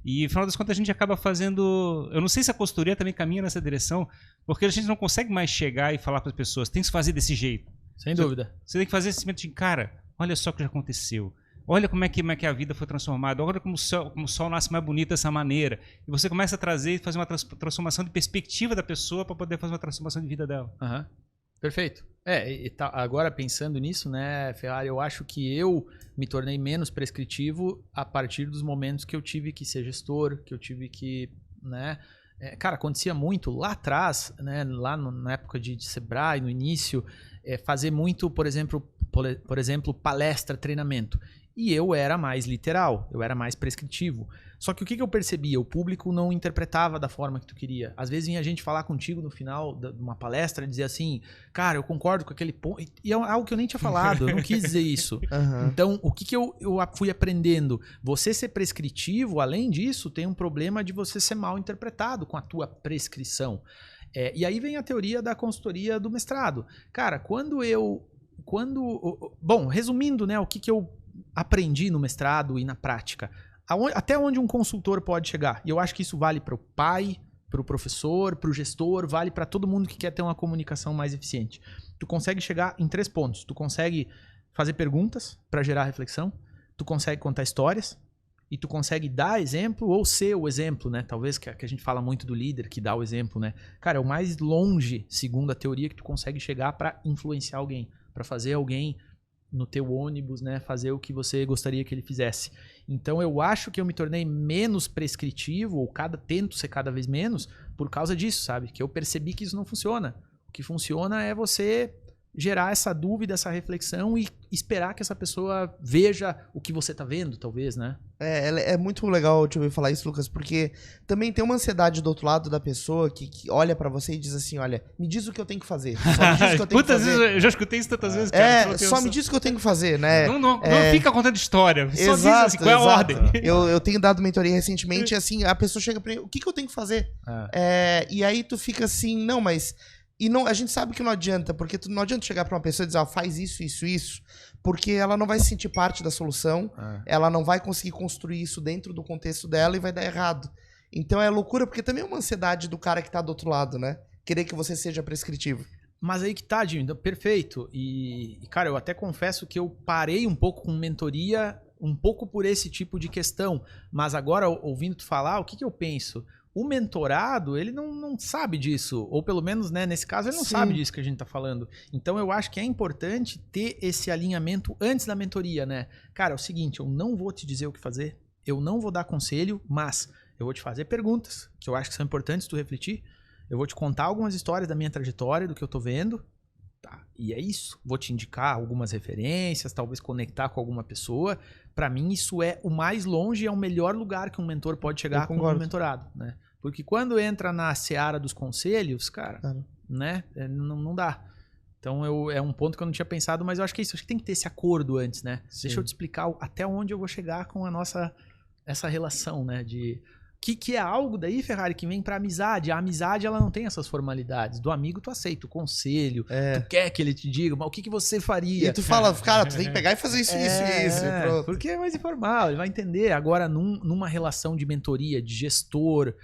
E, no final das contas, a gente acaba fazendo... Eu não sei se a consultoria também caminha nessa direção, porque a gente não consegue mais chegar e falar para as pessoas, tem que se fazer desse jeito. Sem dúvida. Você tem que fazer esse sentimento de, cara, olha só o que já aconteceu. Olha como é que a vida foi transformada. Olha como o sol nasce mais bonito dessa maneira. E você começa a trazer e fazer uma transformação de perspectiva da pessoa para poder fazer uma transformação de vida dela. Perfeito. Agora pensando nisso, né, Ferrari, eu acho que eu me tornei menos prescritivo a partir dos momentos que eu tive que ser gestor, que eu tive que, né... Cara, acontecia muito lá atrás, né, lá na época de Sebrae, no início, fazer muito, por exemplo, palestra, treinamento. E eu era mais literal, eu era mais prescritivo. Só que o que eu percebia? O público não interpretava da forma que tu queria. Às vezes vinha gente falar contigo no final de uma palestra e dizer assim, cara, eu concordo com aquele ponto. E é algo que eu nem tinha falado, eu não quis dizer isso. Então, o que eu fui aprendendo? Você ser prescritivo, além disso, tem um problema de você ser mal interpretado com a tua prescrição. E aí vem a teoria da consultoria do mestrado. Cara, bom, resumindo, né, o que eu aprendi no mestrado e na prática. Até onde um consultor pode chegar. E eu acho que isso vale para o pai, para o professor, para o gestor, vale para todo mundo que quer ter uma comunicação mais eficiente. Tu consegue chegar em 3 pontos. Tu consegue fazer perguntas para gerar reflexão, tu consegue contar histórias e tu consegue dar exemplo ou ser o exemplo, né? Talvez que a gente fala muito do líder que dá o exemplo, né? Cara, é o mais longe, segundo a teoria, que tu consegue chegar para influenciar alguém, para fazer alguém no teu ônibus, né, fazer o que você gostaria que ele fizesse. Então eu acho que eu me tornei menos prescritivo, ou tento ser cada vez menos, por causa disso, sabe? Que eu percebi que isso não funciona. O que funciona é você gerar essa dúvida, essa reflexão e esperar que essa pessoa veja o que você tá vendo, talvez, né? É muito legal te ouvir falar isso, Lucas, porque também tem uma ansiedade do outro lado da pessoa que olha pra você e diz assim, olha, me diz o que eu tenho que fazer. Só me diz o que eu tenho que fazer. Vezes, eu já escutei isso tantas vezes, cara. Só me diz o que eu tenho que fazer, né? Não fica contando história, só diz assim, qual é a ordem. Eu tenho dado mentoria recentemente e assim, a pessoa chega pra mim, o que eu tenho que fazer? E aí tu fica assim, não, mas... a gente sabe que não adianta, porque não adianta chegar pra uma pessoa e dizer, faz isso, isso, isso, porque ela não vai se sentir parte da solução, ela não vai conseguir construir isso dentro do contexto dela e vai dar errado. Então é loucura, porque também é uma ansiedade do cara que tá do outro lado, né? Querer que você seja prescritivo. Mas aí que tá, Jim, perfeito. E, cara, eu até confesso que eu parei um pouco com mentoria, um pouco por esse tipo de questão, mas agora, ouvindo tu falar, o que eu penso? O mentorado, ele não sabe disso, ou pelo menos, né, nesse caso, ele não sabe disso que a gente tá falando. Então eu acho que é importante ter esse alinhamento antes da mentoria, né? Cara, é o seguinte, eu não vou te dizer o que fazer, eu não vou dar conselho, mas eu vou te fazer perguntas, que eu acho que são importantes tu refletir, eu vou te contar algumas histórias da minha trajetória, do que eu tô vendo, tá? E é isso. Vou te indicar algumas referências, talvez conectar com alguma pessoa. Pra mim, isso é o mais longe e é o melhor lugar que um mentor pode chegar com um mentorado, né? Porque quando entra na seara dos conselhos, cara, né? Não dá. Então é um ponto que eu não tinha pensado, mas eu acho que é isso. Acho que tem que ter esse acordo antes, né? Sim. Deixa eu te explicar até onde eu vou chegar com essa relação, né? De Que é algo daí, Ferrari, que vem pra amizade. A amizade, ela não tem essas formalidades. Do amigo, tu aceita o conselho, tu quer que ele te diga, mas o que você faria? E tu fala, cara, tu tem que pegar e fazer isso, isso, e pronto. Porque é mais informal, ele vai entender. Agora, numa relação de mentoria, de gestor,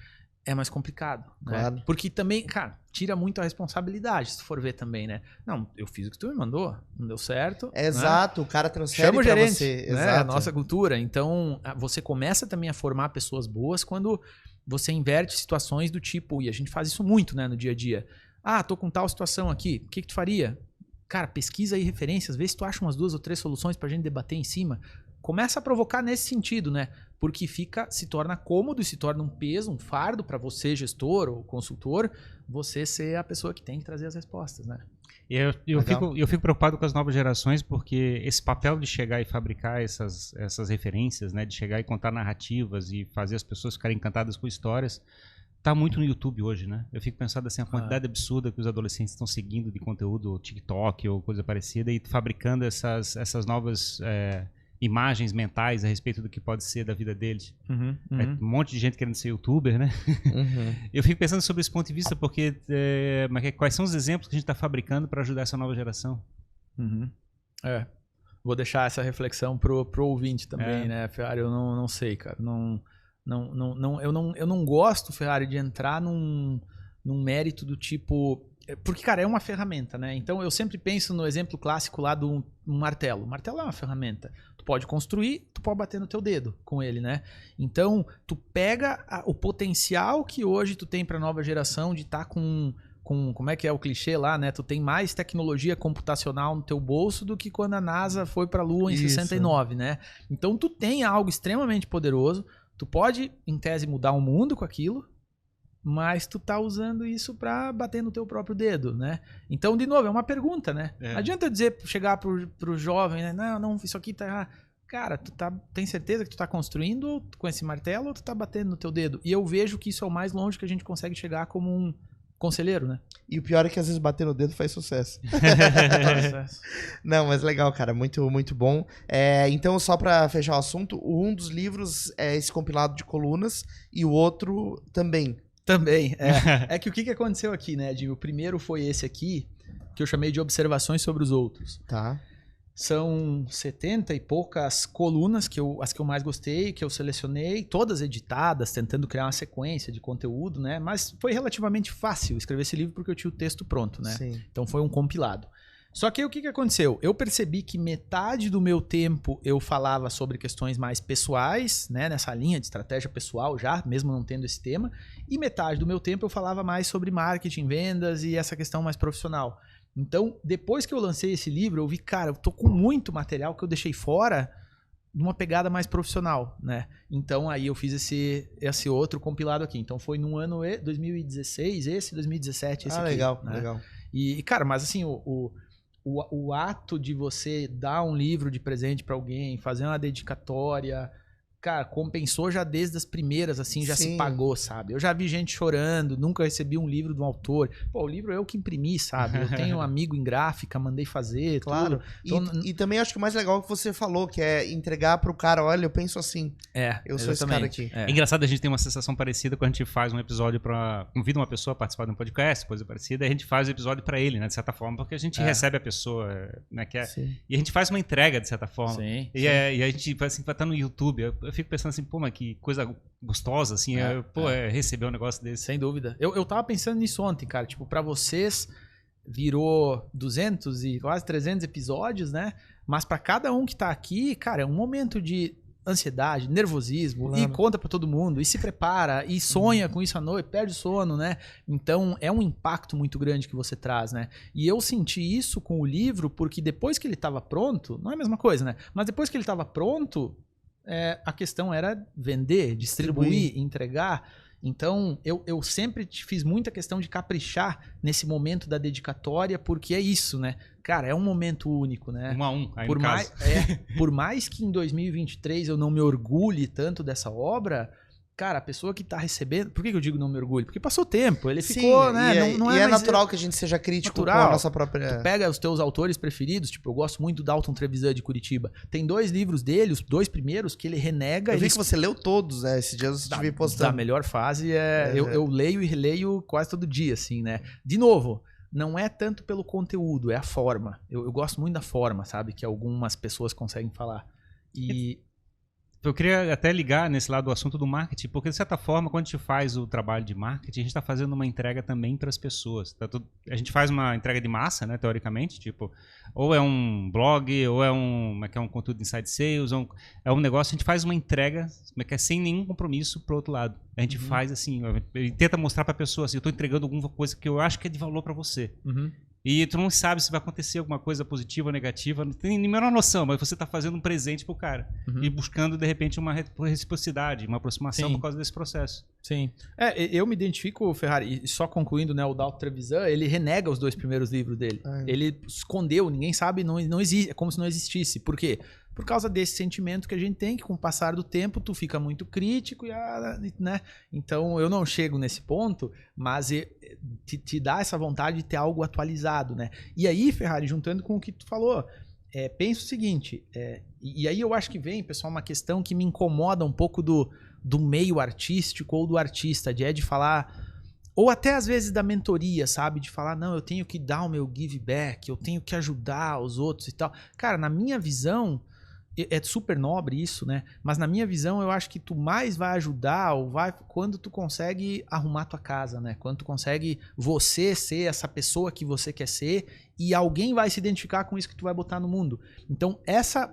é mais complicado, claro. Né? Porque também, cara, tira muito a responsabilidade, se tu for ver também, né? Não, eu fiz o que tu me mandou, não deu certo. Exato, né? o cara transfere Chama o pra gerente, você. Né? Exato. A nossa cultura. Então, você começa também a formar pessoas boas quando você inverte situações do tipo, e a gente faz isso muito, né, no dia a dia. Ah, tô com tal situação aqui, o que tu faria? Cara, pesquisa aí referências, vê se tu acha umas 2 ou 3 soluções pra gente debater em cima. Começa a provocar nesse sentido, né? Porque se torna cômodo e se torna um peso, um fardo para você, gestor ou consultor, você ser a pessoa que tem que trazer as respostas, né? Eu fico preocupado com as novas gerações, porque esse papel de chegar e fabricar essas referências, né? De chegar e contar narrativas e fazer as pessoas ficarem encantadas com histórias, tá muito no YouTube hoje, né? Eu fico pensando assim, a quantidade absurda que os adolescentes estão seguindo de conteúdo, TikTok ou coisa parecida, e fabricando essas novas... imagens mentais a respeito do que pode ser da vida deles. Um monte de gente querendo ser youtuber, né? Eu fico pensando sobre esse ponto de vista, porque quais são os exemplos que a gente está fabricando para ajudar essa nova geração? Vou deixar essa reflexão pro ouvinte também, né, Ferrari? Eu não sei, cara. Eu não gosto, Ferrari, de entrar num mérito do tipo... Porque, cara, é uma ferramenta, né? Então, eu sempre penso no exemplo clássico lá do martelo. O martelo é uma ferramenta. Tu pode construir, tu pode bater no teu dedo com ele, né? Então, tu pega o potencial que hoje tu tem para a nova geração de estar com... Como é que é o clichê lá, né? Tu tem mais tecnologia computacional no teu bolso do que quando a NASA foi para a Lua em 69, né? Então, tu tem algo extremamente poderoso. Tu pode, em tese, mudar o mundo com aquilo, mas tu tá usando isso pra bater no teu próprio dedo, né? Então, de novo, é uma pergunta, né? Não adianta eu chegar pro jovem, né? Não, isso aqui tá errado. Cara, tem certeza que tu tá construindo com esse martelo ou tu tá batendo no teu dedo? E eu vejo que isso é o mais longe que a gente consegue chegar como um conselheiro, né? E o pior é que às vezes bater no dedo faz sucesso. Não, mas legal, cara. Muito, muito bom. Então, só pra fechar o assunto, um dos livros é esse compilado de colunas e o outro também. Também, é que o que aconteceu aqui, né, Jimmy? O primeiro foi esse aqui, que eu chamei de Observações sobre os Outros. Tá. São 70 e poucas colunas, as que eu mais gostei, que eu selecionei, todas editadas, tentando criar uma sequência de conteúdo, né? Mas foi relativamente fácil escrever esse livro porque eu tinha o texto pronto, né? Sim. Então foi um compilado. Só que aí o que aconteceu? Eu percebi que metade do meu tempo eu falava sobre questões mais pessoais, né, nessa linha de estratégia pessoal já, mesmo não tendo esse tema, e metade do meu tempo eu falava mais sobre marketing, vendas e essa questão mais profissional. Então, depois que eu lancei esse livro, eu vi, cara, eu tô com muito material que eu deixei fora numa pegada mais profissional, né? Então, aí eu fiz esse outro compilado aqui. Então, foi no ano 2016, 2017, esse aqui. Legal, né? legal. E, cara, mas assim, o ato de você dar um livro de presente pra alguém, fazer uma dedicatória, cara, compensou já desde as primeiras, assim, já se pagou, sabe? Eu já vi gente chorando, nunca recebi um livro de um autor. Pô, o livro eu que imprimi, sabe? Eu tenho um amigo em gráfica, mandei fazer, claro. Então, e também acho que o mais legal é o que você falou, que é entregar pro cara, olha, eu penso assim. Eu sou esse cara aqui. É engraçado, a gente tem uma sensação parecida quando a gente faz um episódio convida uma pessoa a participar de um podcast, coisa parecida, e a gente faz o episódio pra ele, né, de certa forma, porque a gente recebe a pessoa, né, e a gente faz uma entrega, de certa forma. Sim. E a gente, assim, vai estar no YouTube, eu fico pensando assim, pô, mas que coisa gostosa, assim, receber um negócio desse. Sem dúvida. Eu tava pensando nisso ontem, cara, tipo, pra vocês virou 200 e quase 300 episódios, né? Mas pra cada um que tá aqui, cara, é um momento de ansiedade, nervosismo, claro. E conta pra todo mundo, e se prepara, e sonha com isso à noite, perde o sono, né? Então, é um impacto muito grande que você traz, né? E eu senti isso com o livro, porque depois que ele tava pronto, não é a mesma coisa, né? Mas depois que ele tava pronto, a questão era vender, distribuir, entregar. Então, eu sempre fiz muita questão de caprichar nesse momento da dedicatória, porque é isso, né? Cara, é um momento único, né? 1 a 1, aí por mais que em 2023 eu não me orgulhe tanto dessa obra, cara, a pessoa que tá recebendo... Por que eu digo não me orgulho? Porque passou tempo, ele ficou, né? Não é natural que a gente seja crítico com a nossa própria... Tu pega os teus autores preferidos, tipo, eu gosto muito do Dalton Trevisan de Curitiba. Tem 2 livros dele, os 2 primeiros, que ele renega... Eu vi que você leu todos, né? Esses dias você devia postando. A melhor fase eu leio e releio quase todo dia, assim, né? De novo... Não é tanto pelo conteúdo, é a forma. Eu gosto muito da forma, sabe? Que algumas pessoas conseguem falar. E... Eu queria até ligar nesse lado do assunto do marketing, porque de certa forma, quando a gente faz o trabalho de marketing, a gente está fazendo uma entrega também para as pessoas. A gente faz uma entrega de massa, né, teoricamente, tipo, ou é um blog, ou é um conteúdo de inside sales, é um negócio, a gente faz uma entrega sem nenhum compromisso pro outro lado. A gente faz assim, tenta mostrar para a pessoa assim, eu estou entregando alguma coisa que eu acho que é de valor para você. E tu não sabe se vai acontecer alguma coisa positiva ou negativa, não tem nem a menor noção, mas você está fazendo um presente pro cara. E buscando, de repente, uma reciprocidade, uma aproximação por causa desse processo. Sim. Eu me identifico, Ferrari, e só concluindo, né, o Dalton Trevisan, ele renega os 2 primeiros livros dele. Ele escondeu, ninguém sabe, não existe, é como se não existisse. Por quê? Por causa desse sentimento que a gente tem, que com o passar do tempo tu fica muito crítico, né? Então eu não chego nesse ponto, mas te dá essa vontade de ter algo atualizado, né? E aí, Ferrari, juntando com o que tu falou, pensa o seguinte, e aí eu acho que vem, pessoal, uma questão que me incomoda um pouco do meio artístico ou do artista, de falar... Ou até às vezes da mentoria, sabe? De falar, não, eu tenho que dar o meu give back, eu tenho que ajudar os outros e tal. Cara, na minha visão... É super nobre isso, né? Mas na minha visão, eu acho que tu mais vai ajudar quando tu consegue arrumar tua casa, né? Quando tu consegue você ser essa pessoa que você quer ser e alguém vai se identificar com isso que tu vai botar no mundo. Então,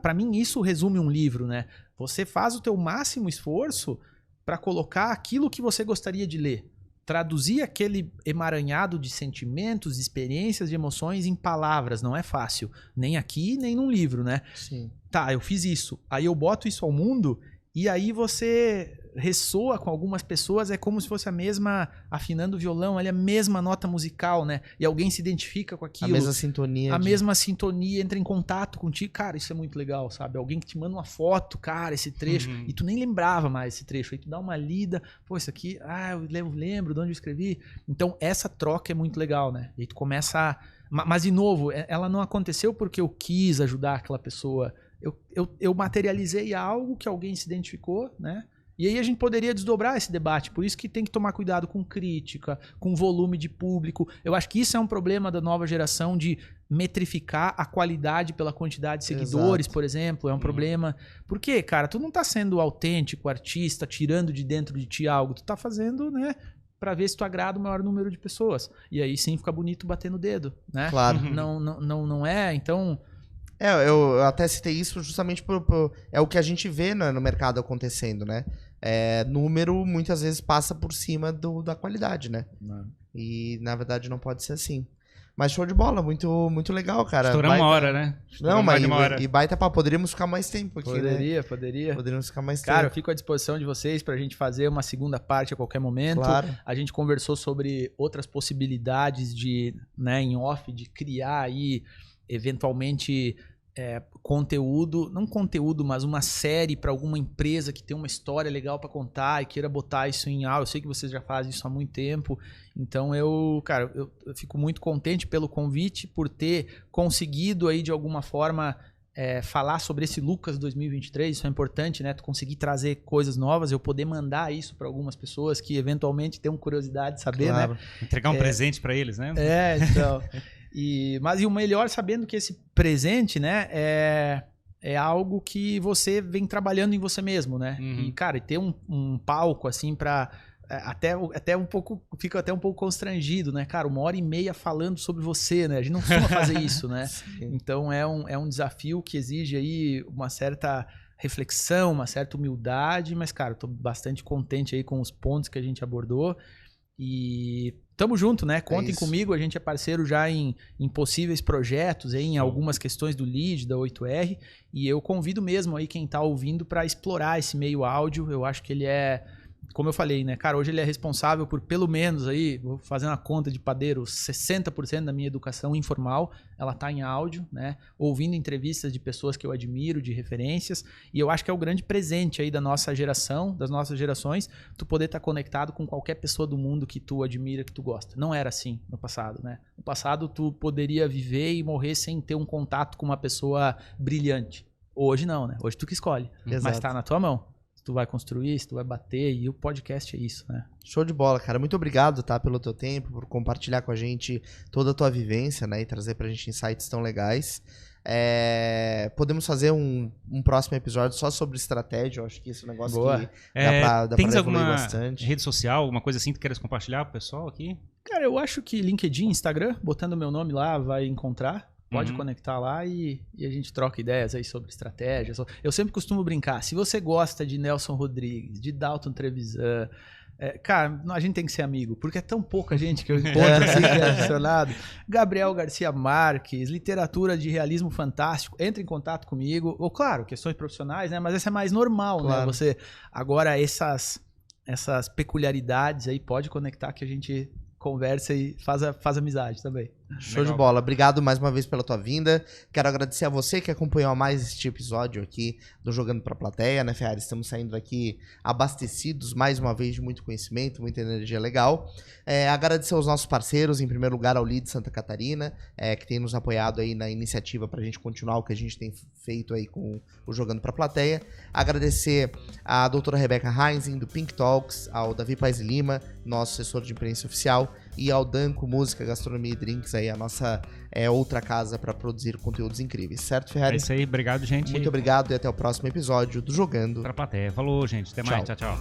para mim, isso resume um livro, né? Você faz o teu máximo esforço para colocar aquilo que você gostaria de ler. Traduzir aquele emaranhado de sentimentos, de experiências, de emoções em palavras não é fácil. Nem aqui, nem num livro, né? Sim. Tá, eu fiz isso. Aí eu boto isso ao mundo e aí você ressoa com algumas pessoas, é como se fosse a mesma, afinando o violão, ali a mesma nota musical, né? E alguém se identifica com aquilo. A mesma sintonia. Mesma sintonia, entra em contato contigo. Cara, isso é muito legal, sabe? Alguém que te manda uma foto, cara, esse trecho, e tu nem lembrava mais esse trecho. Aí tu dá uma lida, pô, isso aqui, eu lembro de onde eu escrevi. Então, essa troca é muito legal, né? E aí tu começa a... Mas, de novo, ela não aconteceu porque eu quis ajudar aquela pessoa. Eu materializei algo que alguém se identificou, né? E aí a gente poderia desdobrar esse debate. Por isso que tem que tomar cuidado com crítica, com volume de público. Eu acho que isso é um problema da nova geração de metrificar a qualidade pela quantidade de seguidores, por exemplo. É um problema. Por quê, cara? Tu não tá sendo autêntico, artista, tirando de dentro de ti algo. Tu tá fazendo, né? Pra ver se tu agrada o maior número de pessoas. E aí sim fica bonito bater no dedo, né? Claro. Não é, então... Eu até citei isso justamente é o que a gente vê no mercado acontecendo, né? Número muitas vezes passa por cima da qualidade, né? E na verdade não pode ser assim. Mas show de bola, muito, muito legal, cara. Estouramos uma hora, né? Não, mas e baita pá, poderíamos ficar mais tempo aqui, né? Poderia. Poderíamos ficar mais tempo. Cara, eu fico à disposição de vocês pra gente fazer uma segunda parte a qualquer momento. Claro. A gente conversou sobre outras possibilidades de, né, em off, de criar aí, eventualmente... conteúdo, não conteúdo, mas uma série para alguma empresa que tem uma história legal para contar e queira botar isso em áudio. Eu sei que vocês já fazem isso há muito tempo, então eu fico muito contente pelo convite, por ter conseguido aí de alguma forma falar sobre esse Lucas 2023. Isso é importante, né? Tu conseguir trazer coisas novas, eu poder mandar isso para algumas pessoas que eventualmente tenham curiosidade de saber, claro, né? Entregar um presente para eles, né? Então... Mas o melhor, sabendo que esse presente, né, é algo que você vem trabalhando em você mesmo, né? E, cara, e ter um palco, assim, pra... Até um pouco... Fico até um pouco constrangido, né? Cara, 1h30 falando sobre você, né? A gente não costuma fazer isso, né? Então, é um desafio que exige aí uma certa reflexão, uma certa humildade, mas, cara, tô bastante contente aí com os pontos que a gente abordou. E tamo junto, né? Contem comigo, a gente é parceiro já em possíveis projetos, em algumas questões do lead, da 8R, e eu convido mesmo aí quem tá ouvindo para explorar esse meio áudio. Eu acho que ele como eu falei, né, cara, hoje ele é responsável por pelo menos aí, vou fazer uma conta de padeiro, 60% da minha educação informal, ela tá em áudio, né, ouvindo entrevistas de pessoas que eu admiro, de referências, e eu acho que é o grande presente aí da nossa geração, das nossas gerações, tu poder estar conectado com qualquer pessoa do mundo que tu admira, que tu gosta. Não era assim no passado, né? No passado tu poderia viver e morrer sem ter um contato com uma pessoa brilhante. Hoje não, né? Hoje tu que escolhe, mas tá na tua mão. Se tu vai construir, se tu vai bater, e o podcast é isso, né? Show de bola, cara. Muito obrigado, tá, pelo teu tempo, por compartilhar com a gente toda a tua vivência, né, e trazer pra gente insights tão legais. Podemos fazer um próximo episódio só sobre estratégia. Eu acho que esse é um negócio que dá pra evoluir bastante. Rede social, alguma coisa assim que tu queres compartilhar pro pessoal aqui? Cara, eu acho que LinkedIn, Instagram, botando meu nome lá, vai encontrar. Pode conectar lá e a gente troca ideias aí sobre estratégia. Eu sempre costumo brincar, se você gosta de Nelson Rodrigues, de Dalton Trevisan, cara, a gente tem que ser amigo, porque é tão pouca gente que eu encontro assim, que é adicionado. Gabriel Garcia Marques, literatura de realismo fantástico, entre em contato comigo. Ou claro, questões profissionais, né? Mas essa é mais normal, claro, né? Você, agora, essas peculiaridades aí, pode conectar que a gente conversa e faz amizade também. Show de bola. Obrigado mais uma vez pela tua vinda. Quero agradecer a você que acompanhou mais este episódio aqui do Jogando Pra Plateia, né, Ferrari? Estamos saindo aqui abastecidos mais uma vez de muito conhecimento, muita energia legal. Agradecer aos nossos parceiros, em primeiro lugar ao Lead Santa Catarina, que tem nos apoiado aí na iniciativa pra gente continuar o que a gente tem feito aí com o Jogando Pra Plateia. Agradecer a doutora Rebeca Heinzen, do Pink Talks, ao Davi Paes Lima, nosso assessor de imprensa oficial, e ao Danco Música, Gastronomia e Drinks, aí a nossa outra casa para produzir conteúdos incríveis, certo, Ferrari? É isso aí, obrigado, gente. Muito obrigado e até o próximo episódio do Jogando Pra Plateia. Falou, gente, até mais, tchau, tchau.